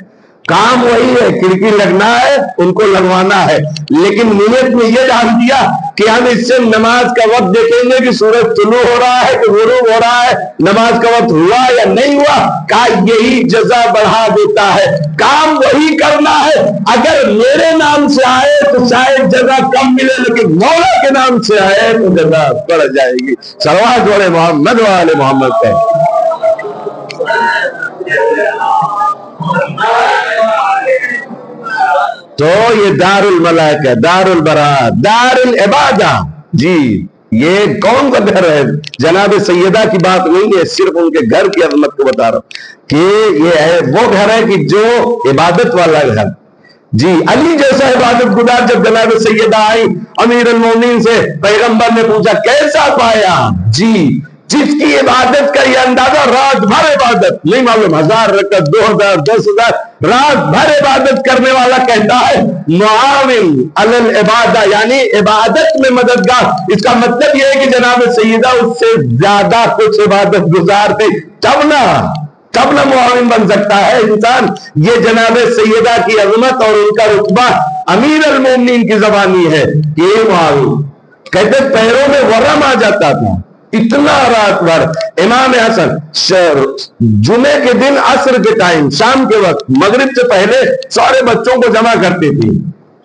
کام وہی ہے، کھڑکی لگنا ہے، ان کو لگوانا ہے، لیکن نیت میں یہ ڈال دیا کہ ہم اس سے نماز کا وقت دیکھیں گے کہ سورج طلوع ہو رہا ہے کہ غروب ہو رہا ہے، نماز کا وقت ہوا یا نہیں ہوا. کہا یہی جزا بڑھا دیتا ہے. کام وہی کرنا ہے، اگر میرے نام سے آئے تو شاید جزا کم ملے، لیکن مولا کے نام سے آئے تو جزا بڑھ جائے گی. صلوات والے محمد والے محمد کا. تو یہ دار الملائکہ، دار البراءت، دار العبادہ. جی یہ کون کا گھر ہے؟ جناب سیدہ کی بات نہیں ہے، صرف ان کے گھر کی عظمت کو بتا رہا ہوں کہ یہ ہے وہ گھر ہے کہ جو عبادت والا گھر. جی علی جیسا عبادت گزار جب جناب سیدہ آئی امیر المومنین سے، پیغمبر نے پوچھا کیسا پایا؟ جی جس کی عبادت کا یہ اندازہ، رات بھر عبادت، نہیں معلوم 1000 رکعت 2000 10,000 رات بھر عبادت کرنے والا کہتا ہے معاون علی العبادہ، یعنی عبادت میں مددگار. اس کا مطلب یہ ہے کہ جناب سیدہ اس سے زیادہ کچھ عبادت گزار تھے، تب نہ معاون بن سکتا ہے انسان. یہ جناب سیدہ کی عظمت اور ان کا رتبہ امیر المومنین کی زبانی ہے کہ یہ معاون کہتے پیروں میں ورم آ جاتا تھا اتنا رات بھر. امام حسن جمعے کے دن عصر کے ٹائم، شام کے وقت، مغرب سے پہلے سارے بچوں کو جمع کرتے تھے.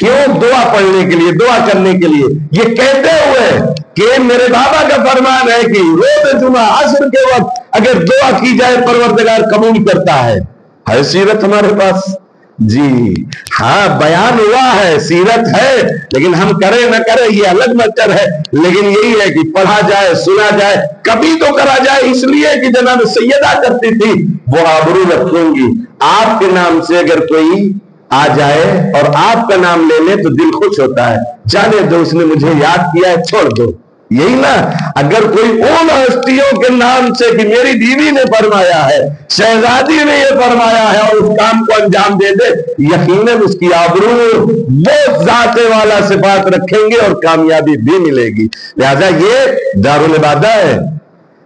کیوں؟ دعا پڑھنے کے لیے، دعا کرنے کے لیے. یہ کہتے ہوئے کہ میرے بابا کا فرمان ہے کہ روز جمعہ عصر کے وقت اگر دعا کی جائے پروردگار قبول کرتا ہے. ہے سیرت ہمارے پاس. جی ہاں بیان ہوا ہے، سیرت ہے، لیکن ہم کرے نہ کرے یہ الگ میٹر ہے. لیکن یہی ہے کہ پڑھا جائے، سنا جائے، کبھی تو کرا جائے. اس لیے کہ جناب سیدہ کرتی تھی، وہ آبرو رکھیں گی. آپ کے نام سے اگر کوئی آ جائے اور آپ کا نام لے لے تو دل خوش ہوتا ہے. جانے دو اس نے مجھے یاد کیا ہے، چھوڑ دو. یہی نا، اگر کوئی ان ہستیوں کے نام سے کہ میری بیوی نے فرمایا ہے، شہزادی نے یہ فرمایا ہے، اور اس کام کو انجام دے دے، یقیناً اس کی آبرو وہ ذات والا صفات رکھیں گے اور کامیابی بھی ملے گی. لہذا یہ دار العبادہ ہے،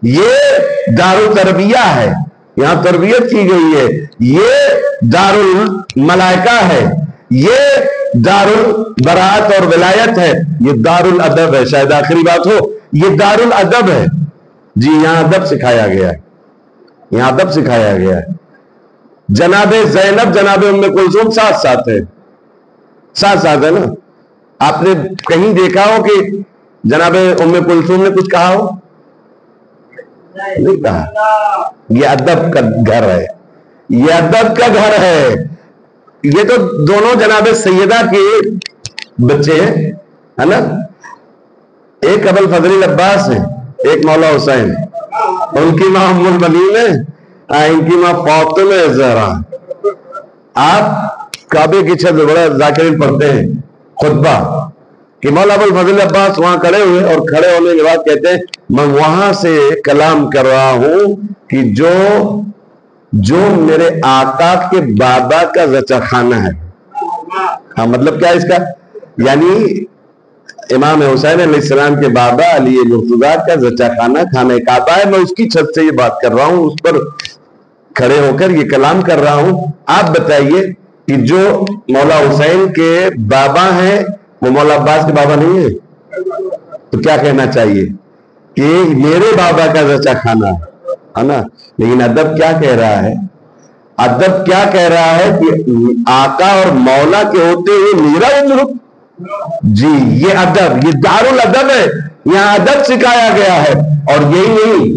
یہ دار التربیہ ہے، یہاں تربیت کی گئی ہے. یہ دار الملائکہ ہے، یہ دار البراءت اور ولایت ہے، یہ دار الادب ہے. شاید آخری بات ہو، یہ دار الادب ہے. جی یہاں ادب سکھایا گیا ہے، یہاں ادب سکھایا گیا ہے. جناب زینب، جناب ام کلثوم ساتھ ساتھ ہے، ساتھ ساتھ ہے نا. آپ نے کہیں دیکھا ہو کہ جناب ام کلثوم نے کچھ کہا ہو؟ نہیں کہا. یہ ادب کا گھر ہے، یہ ادب کا گھر ہے. یہ تو دونوں جناب سیدہ کے بچے ہیں، ہے نا. ایک ابو الفضل العباس ہے، ایک مولا حسین. ان کی ماں ام المنین ہے، ان کی ماں فاطمہ زہرا. آپ کعبے کی چھت میں بڑا ذاکرین پڑھتے ہیں خطبہ کہ مولا ابو الفضل العباس وہاں کھڑے ہوئے، اور کھڑے ہونے کے بعد کہتے ہیں میں وہاں سے کلام کر رہا ہوں کہ جو میرے آقا کے بابا کا زچہ خانہ ہے. ہاں مطلب کیا اس کا؟ یعنی امام حسین علیہ السلام کے بابا علی مرتضیٰ کا زچہ خانہ خانہ کعبہ ہے. میں اس کی چھت سے یہ بات کر رہا ہوں، اس پر کھڑے ہو کر یہ کلام کر رہا ہوں. آپ بتائیے کہ جو مولا حسین کے بابا ہیں وہ مولا عباس کے بابا نہیں ہے، تو کیا کہنا چاہیے کہ میرے بابا کا زچہ خانہ ہے نا. لیکن ادب کیا کہہ رہا ہے؟ ادب کیا کہہ رہا ہے کہ آقا اور مولا کے ہوتے ہوئے میرا عمر. جی یہ ادب، یہ دار الادب ہے. یہاں ادب سکھایا گیا ہے. اور یہی نہیں،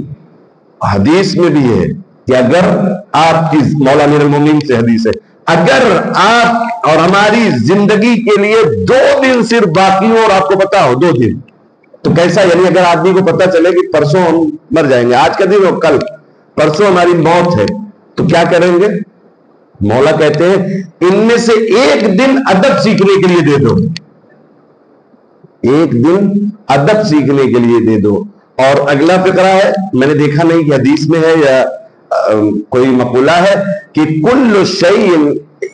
حدیث میں بھی ہے کہ اگر آپ کی، مولا امیر المومنین سے حدیث ہے، اگر آپ اور ہماری زندگی کے لیے 2 دن صرف باقی ہو، اور آپ کو پتا ہو 2 دن، تو کیسا؟ یعنی اگر آدمی کو پتا چلے کہ پرسوں ہم مر جائیں گے، آج کا دن اور کل، پرسوں ہماری موت ہے، تو کیا کریں گے؟ مولا کہتے ہیں ان میں سے 1 دن ادب سیکھنے کے لیے دے دو، 1 دن ادب سیکھنے کے لیے دے دو. اور اگلا فقرہ ہے، میں نے دیکھا نہیں کہ حدیث میں ہے یا کوئی مقولہ ہے کہ کل شیء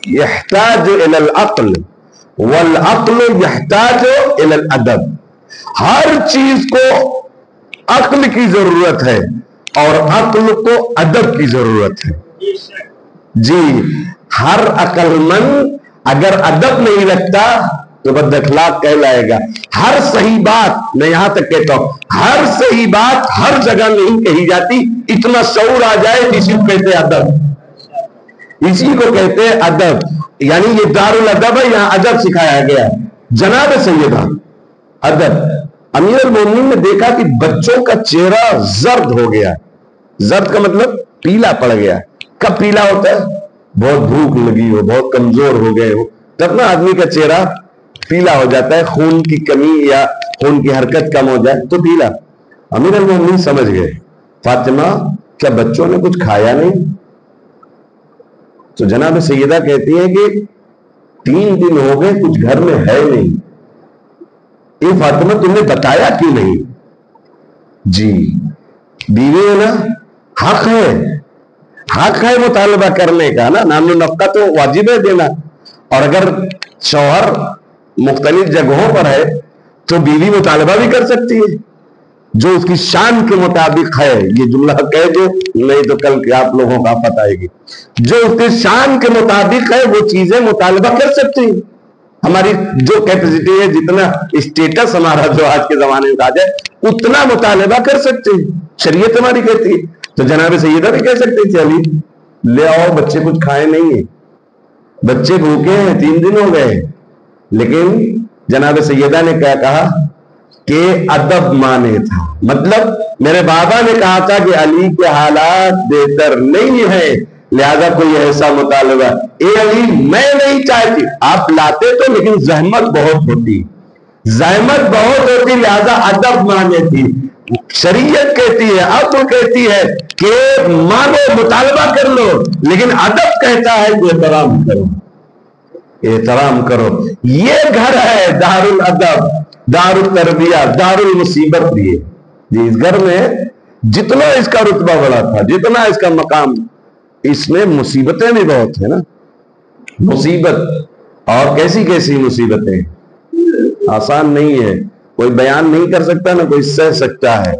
یحتاج الی العقل والعقل یحتاج الی الادب، ہر چیز کو عقل کی ضرورت ہے اور عقل کو ادب کی ضرورت ہے. جی ہر عقل مند اگر ادب نہیں رکھتا تو بد اخلاق کہلائے گا. ہر صحیح بات، میں یہاں تک کہتا ہوں، ہر صحیح بات ہر جگہ نہیں کہی جاتی. اتنا شعور آ جائے، اسی کو کہتے ہیں ادب، اسی کو کہتے ہیں ادب. یعنی یہ دارالادب ہے، یہاں ادب سکھایا گیا. جناب سیدہ ادب. امیر المومنین نے دیکھا کہ بچوں کا چہرہ زرد ہو گیا. زرد کا مطلب پیلا پڑ گیا. کب پیلا ہوتا ہے؟ بہت بھوک لگی ہو، بہت کمزور ہو گئے ہو، تب نا آدمی کا چہرہ پیلا ہو جاتا ہے. خون کی کمی یا خون کی حرکت کم ہو جائے تو پیلا. امیر المومنین سمجھ گئے، فاطمہ کیا بچوں نے کچھ کھایا نہیں؟ تو جناب سیدہ کہتی ہیں کہ 3 دن ہو گئے کچھ گھر میں ہے نہیں. اے فاطمہ تم نے بتایا کیوں نہیں؟ جی بیوی ہے نا، حق ہے، حق ہے مطالبہ کرنے کا نا. نام و نفقہ تو واجب ہے دینا. اور اگر شوہر مختلف جگہوں پر ہے تو بیوی مطالبہ بھی کر سکتی ہے جو اس کی شان کے مطابق ہے. یہ جملہ کہہ دو نہیں تو کل کے آپ لوگوں کا آفت آئے گی. جو اس کی شان کے مطابق ہے وہ چیزیں مطالبہ کر سکتی ہیں. ہماری جو کیپیسٹی ہے، جتنا اسٹیٹس ہمارا جو آج کے زمانے میں آ جائے اتنا مطالبہ کر سکتے ہیں. شریعت ہماری کہتی ہے. تو جناب سیدہ بھی کہہ سکتے تھے علی لے آؤ، بچے کچھ کھائے نہیں ہیں، بچے بھوکے ہیں، 3 دن ہو گئے. لیکن جناب سیدہ نے کیا کہا کہ ادب مانے تھا. مطلب میرے بابا نے کہا تھا کہ علی کے حالات بہتر نہیں ہیں، لہذا کوئی ایسا مطالبہ اے علی میں نہیں چاہتی. آپ لاتے تو لیکن زحمت بہت ہوتی، زحمت بہت ہوتی، لہذا ادب مانے تھی. شریعت کہتی ہے، عقل کہتی ہے کہ مانو، مطالبہ کر لو، لیکن ادب کہتا ہے کہ احترام کرو، احترام کرو. یہ گھر ہے دار الادب، دار التربیہ، دار المصیبت بھی ہے. جی اس گھر میں جتنا اس کا رتبہ بڑا تھا، جتنا اس کا مقام، اس میں مصیبتیں بھی بہت ہیں نا. مصیبت، اور کیسی کیسی مصیبتیں، آسان نہیں ہے. کوئی بیان نہیں کر سکتا نہ کوئی سہ سکتا ہے.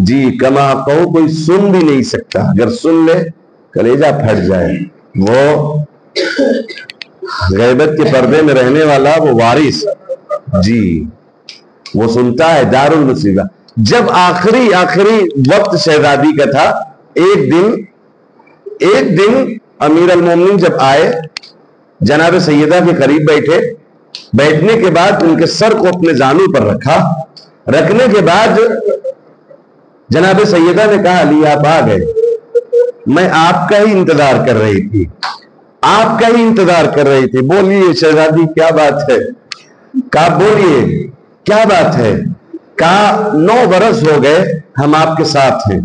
جی کما کہو کوئی سن بھی نہیں سکتا، اگر سن لے کلیجہ پھٹ جائے. وہ غیبت کے پردے میں رہنے والا وہ وارث، جی وہ سنتا ہے. دار المصیبہ. جب آخری وقت شہزادی کا تھا، ایک دن امیر المومنین جب آئے، جناب سیدہ کے قریب بیٹھے. بیٹھنے کے بعد ان کے سر کو اپنے زانو پر رکھا. رکھنے کے بعد جناب سیدہ نے کہا علی آپ آ گئے، میں آپ کا ہی انتظار کر رہی تھی، آپ کا ہی انتظار کر رہی تھی. بولیے شہزادی کیا بات ہے؟ کہا بولیے کیا بات ہے؟ کہا 9 برس ہو گئے ہم آپ کے ساتھ ہیں،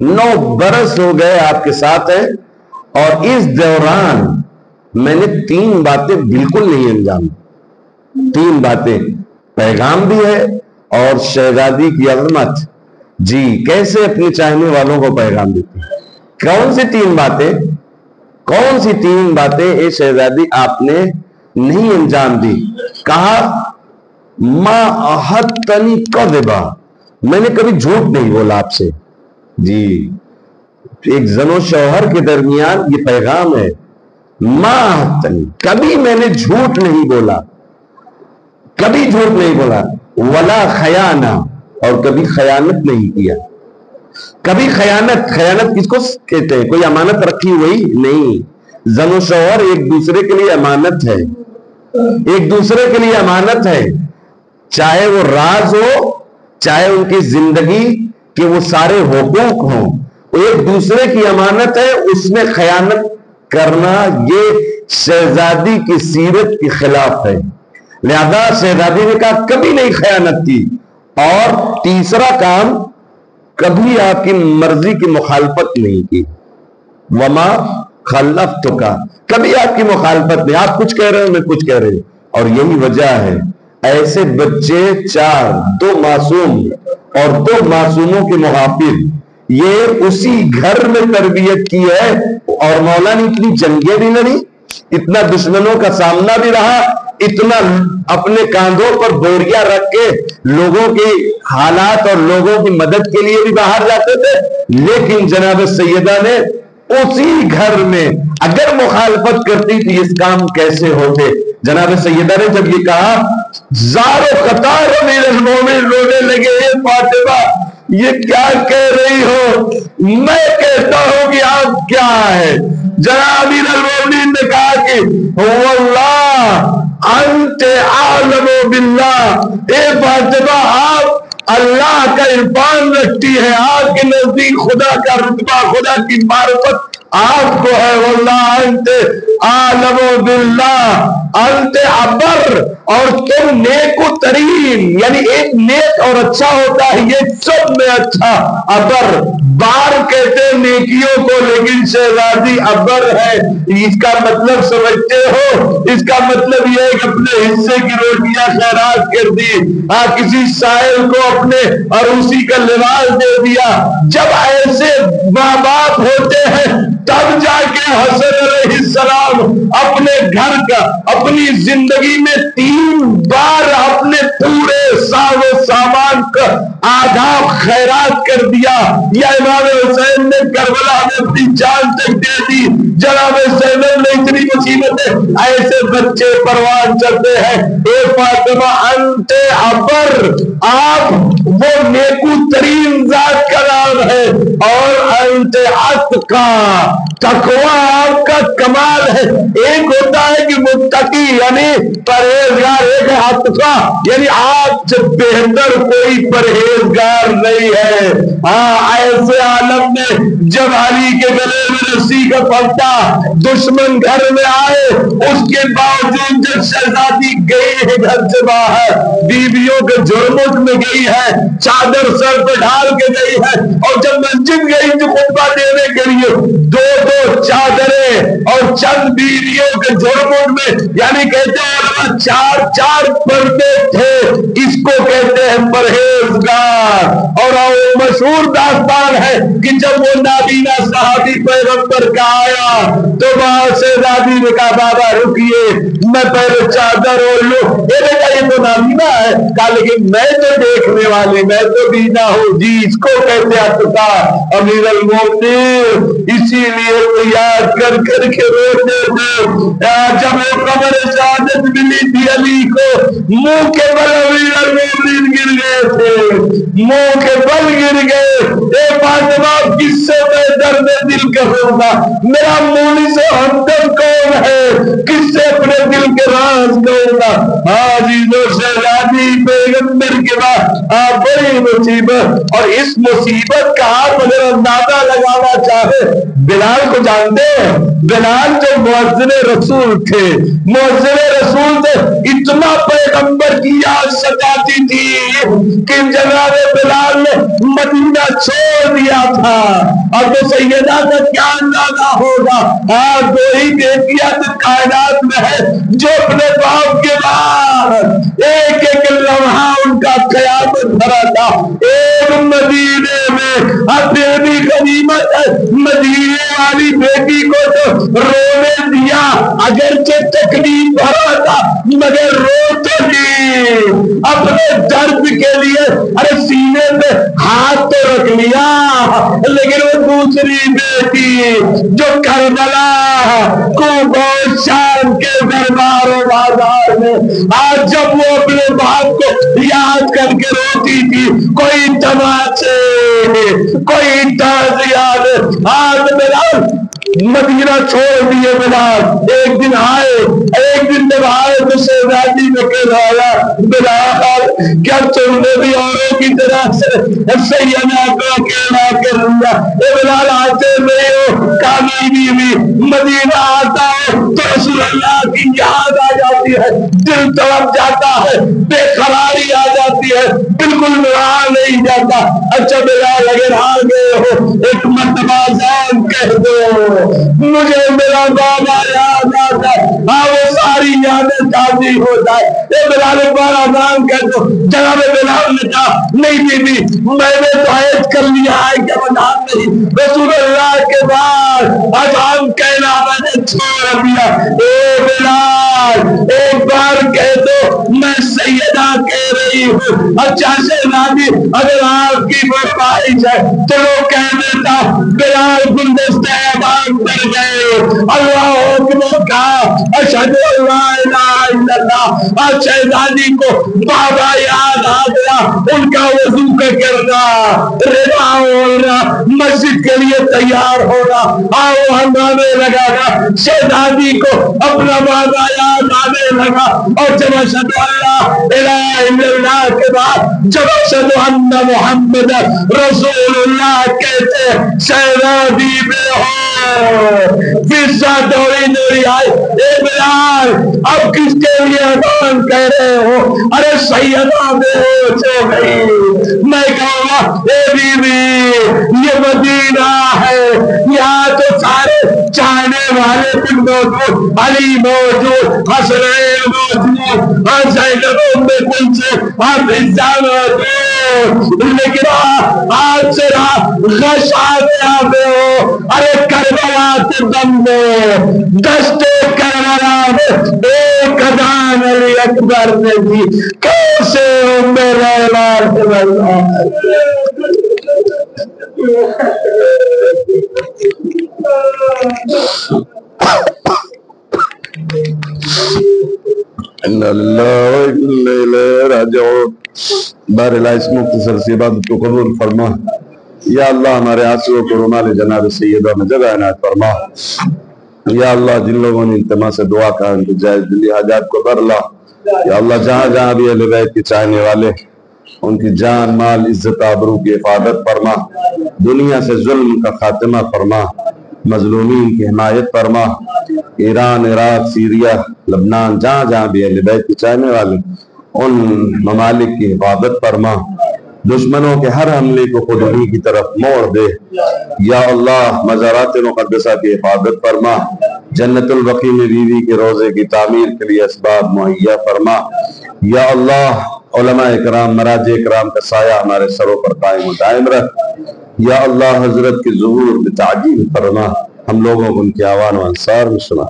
9 برس ہو گئے آپ کے ساتھ ہیں، اور اس دوران میں نے 3 باتیں بالکل نہیں انجام. 3 باتیں، پیغام بھی ہے اور شہزادی کی عظمت. جی کیسے اپنے چاہنے والوں کو پیغام دیتی. کون سی 3 باتیں؟ کون سی 3 باتیں اے شہزادی آپ نے نہیں انجام دی؟ کہا ما احدتنی کذبا، میں نے کبھی جھوٹ نہیں بولا آپ سے. جی ایک زن و شوہر کے درمیان یہ پیغام ہے. ما احدتنی، کبھی میں نے جھوٹ نہیں بولا، کبھی جھوٹ نہیں بولا. ولا خیانہ، اور کبھی خیانت نہیں کیا. کبھی خیانت کس کو کہتے ہیں؟ کوئی امانت رکھی ہوئی نہیں. زن و شوہر ایک دوسرے کے لیے امانت ہے، ایک دوسرے کے لیے امانت ہے. چاہے وہ راز ہو، چاہے ان کی زندگی کے وہ سارے حقوق ہوں، ایک دوسرے کی امانت ہے. اس میں خیانت کرنا یہ شہزادی کی سیرت کے خلاف ہے. لہذا شہزادی نے کہا کبھی نہیں خیانت کی. اور تیسرا کام، کبھی آپ کی مرضی کی مخالفت نہیں کی. وما خلفتک، کبھی آپ کی مخالفت نہیں. آپ کچھ کہہ رہے ہو، میں کچھ کہہ رہے ہوں. اور یہی وجہ ہے ایسے بچے 4، 2 معصوم اور 2 معصوموں کے محافظ، یہ اسی گھر میں تربیت کی ہے. اور مولا نے اتنی جنگیں بھی لڑی، اتنا دشمنوں کا سامنا بھی رہا، اتنا اپنے کاندھوں پر بوریاں رکھ کے لوگوں کی حالات اور لوگوں کی مدد کے لیے بھی باہر جاتے تھے، لیکن جناب سیدہ نے اسی گھر میں اگر مخالفت کرتی تھی اس کام کیسے ہوتے؟ جناب سیدہ نے جب یہ کہا، زار و قطار امیر المومنین رونے لگے، اے فاطمہ یہ کیا کہہ رہی ہو؟ میں کہتا ہوں کہ آپ کیا ہے؟ جناب امیر المومنین نے کہا کہ واللہ انت عالم باللہ، اے فاطمہ آپ اللہ کا عرفان رکھتی ہے، آپ کے نزدیک خدا کا رتبہ، خدا کی معرفت آپ کو ہے۔ واللہ انت عالم باللہ انت ابر، اور تم نیک و ترین، یعنی ایک نیک اور اچھا ہوتا ہے یہ سب میں اچھا، ابر بار کہتے ہیں نیکیوں کو، لیکن شہزادی ابر ہے۔ اس کا مطلب سمجھتے ہو؟ اس کا مطلب یہ ہے کہ اپنے حصے کی روٹیاں خیرات کر دی، کسی سائل کو اپنے اور اسی کا لباس دے دیا۔ جب ایسے ماں باپ ہوتے ہیں تب جا کے حسن علیہ السلام اپنے گھر کا، اپنی زندگی میں 3 بار اپنے پورے ساز و سامان کا آداب خیرات کر دیا، یا امام حسین نے کربلا میں اپنی جان تک دے دی۔ جناب زینب نے اتنی مصیبتیں، ایسے بچے پروان چلتے ہیں۔ اے فاطمہ انت ابر، آپ وہ نیکو ترین ذات کا نام ہے، اور انت اتقا، تقوی آپ کا کمال ہے۔ ایک ہوتا ہے کہ متقی یعنی پرہیزگار، ایک ہے اتقا یعنی آپ سے بہتر کوئی پرہیزگار نہیں ہے۔ ایسے عالم میں جب علی کے گلے میں رسی کا پھندا، دشمن گھر میں آئے، اس کے باوجود جب شہزادی گئی ہے گھر سے باہر، بیویوں کے جرمٹ میں گئی ہے، چادر سر پہ ڈال کے گئی ہے، اور جب مسجد گئی تو خطبہ دینے کے لیے 2 چادریں اور چند بیویوں کے جرمٹ میں، یعنی کہتے ہیں 4 پردے تھے، اس کو کہتے ہیں پرہیزگار۔ اور مشہور داستان ہے کہ جب وہ نابینا صحابی پیغمبر کا آیا تو وہاں سے شہزادی نے کہا بابا رکیے میں پہلے چادر اوڑھ لوں۔ یہ بیٹا یہ تو نابینا ہے، کہا لیکن میں تو دیکھنے والی، میں تو بینا ہوں جی، اس کو کہتے اتقا امیر المومنین۔ اسی لیے وہ یاد کر کر کے روتے تھے جب وہ قبر شہادت ملی تھی علی کو، منہ کے بل امیر المومنین گر گئے تھے، منہ کے بل گر گئے۔ اے فاطمہ کس سے میں درد دل کہوں گا؟ میرا مونس ہمدم کون ہے؟ کس سے اپنے دل کے راز کہوں گا؟ عزیزو شہزادی پیغمبر کے بعد بڑی مصیبت، اور اس مصیبت کا آپ اگر اندازہ لگانا چاہے، بلال کو جانتے ہیں؟ بلال جو مؤذن رسول تھے، مؤذن رسول تھے، اتنا پیغمبر کی یاد ستاتی تھی کہ جناب بلال نے مدینہ چھوڑ دیا تھا۔ اور تو سیدہ کا کیا اندازہ ہوگا؟ 2 ہی بیٹیاں تو کائنات میں ہے جو اپنے باپ کے بعد ایک ایک لمحہ ان کا قیامت بھرا تھا۔ ایک مدینے میں اپنی غنیمت ہے، مدینے والی بیٹی کو تو رونے دیا، اگرچہ تکلیف بھرا تھا مگر رو تو دی اپنے درد کے لیے۔ ارے سینے پہ ہاتھ تو رکھ لیا، لیکن وہ دوسری بیٹی جو کربلا کو شام کے دربار و بازار میں، آج جب وہ اپنے باپ کو یاد کر کے روتی تھی، کوئی تماچے کوئی تعزیات، آج بلال مدینہ چھوڑ دیے۔ بلال ایک دن آئے، ایک دن جب آئے تو شہزادی نے کہا بلال کیا تم نے بھی اوروں کی طرح سے سیدہ کو اکیلا کر لیا؟ اے بلال آتے نہیں ہو؟ کامیابی بھی مدینہ آتا ہے تو رسول اللہ کی یاد آ جاتی ہے، دل تڑپ جاتا ہے، بے قراری آ جاتی ہے، بالکل رہا نہیں جاتا۔ اچھا بلال اگر آ گئے ہو ایک مرتبہ ذان کہہ دو مجھے میرا بابا یاد آتا ہے، وہ ساری یادیں تازی ہو جائے۔ اے بلال بار آزان کہہ دو۔ جناب بلال نے کہا نہیں بی بی میں نے تو عہد کر لیا ہے کہ آزان نہیں، رسول اللہ کے بعد آزان کہنا میں نے چھوڑ دیا۔ اے بلال ایک بار سیدہ کہہ رہی ہوں اچھا شہزادی اگر آپ کی خواہش ہے چلو کہہ دیتا بلال گلدستہ باغ کر گئے اللہ اکبر کہا اشہد ان لا الہ الا اللہ اور شہزادی کو بابا یاد آ گیا ان کا وضو کا کرنا رضا ہونا مسجد کے لیے تیار ہونا آؤ ہنگانے لگا شہزادی کو اپنا بابا یاد آنے لگا اور جب اشہد اللہ الہ الا اللہ کے بعد جب اشہد ان محمد رسول اللہ کہتے شہزادی بے ہو فضا دوڑی دوڑی آئی اے بلال اب کس کے لیے اذان کہہ رہے ہو ارے سیدہ بے ہوش ہو گئی میں کہوں گا اے بی بی یہ مدینہ ہے یہاں تو سارے چاہنے والے بھی موجود علی موجود حسنین موجود اور زینب ام کلثوم حفصہ موجود لیکن آج سے غش آ گئے ہو ارے کربلا کے دم میں دشت کربلا میں ایک اذان علی اکبر نے دی کیسے ام لیلا رضی اللہ بہرحال اس مختصر سی عبادت کو قبول فرما یا اللہ ہمارے آنسو کو رومال جناب سیدہ میں جگہ عنایت فرما یا اللہ جن لوگوں نے التماس سے دعا کہا ان کی جائز دلی حاجات کو بھر لا یا اللہ جہاں جہاں بھی اہل بیت کے چاہنے والے ان کی جان مال عزت آبرو کی حفاظت فرما دنیا سے ظلم کا خاتمہ فرما مظلومین کی حمایت فرما ایران عراق سیریا لبنان جہاں جہاں بھی اہل بیت کے چاہنے والے ان ممالک کی حفاظت فرما دشمنوں کے ہر حملے کو خود انہی کی طرف موڑ دے یا اللہ مزارات مقدسہ کی حفاظت فرما جنت البقیع میں بیوی کے روضے کی تعمیر کے لیے اسباب مہیا فرما یا اللہ علماء اکرام مراجع اکرام کا سایہ ہمارے سروں پر قائم و دائم رکھ یا اللہ حضرت کے ظہور بتعجیل فرما ہم لوگوں کو ان کے آوان و انصار میں سنا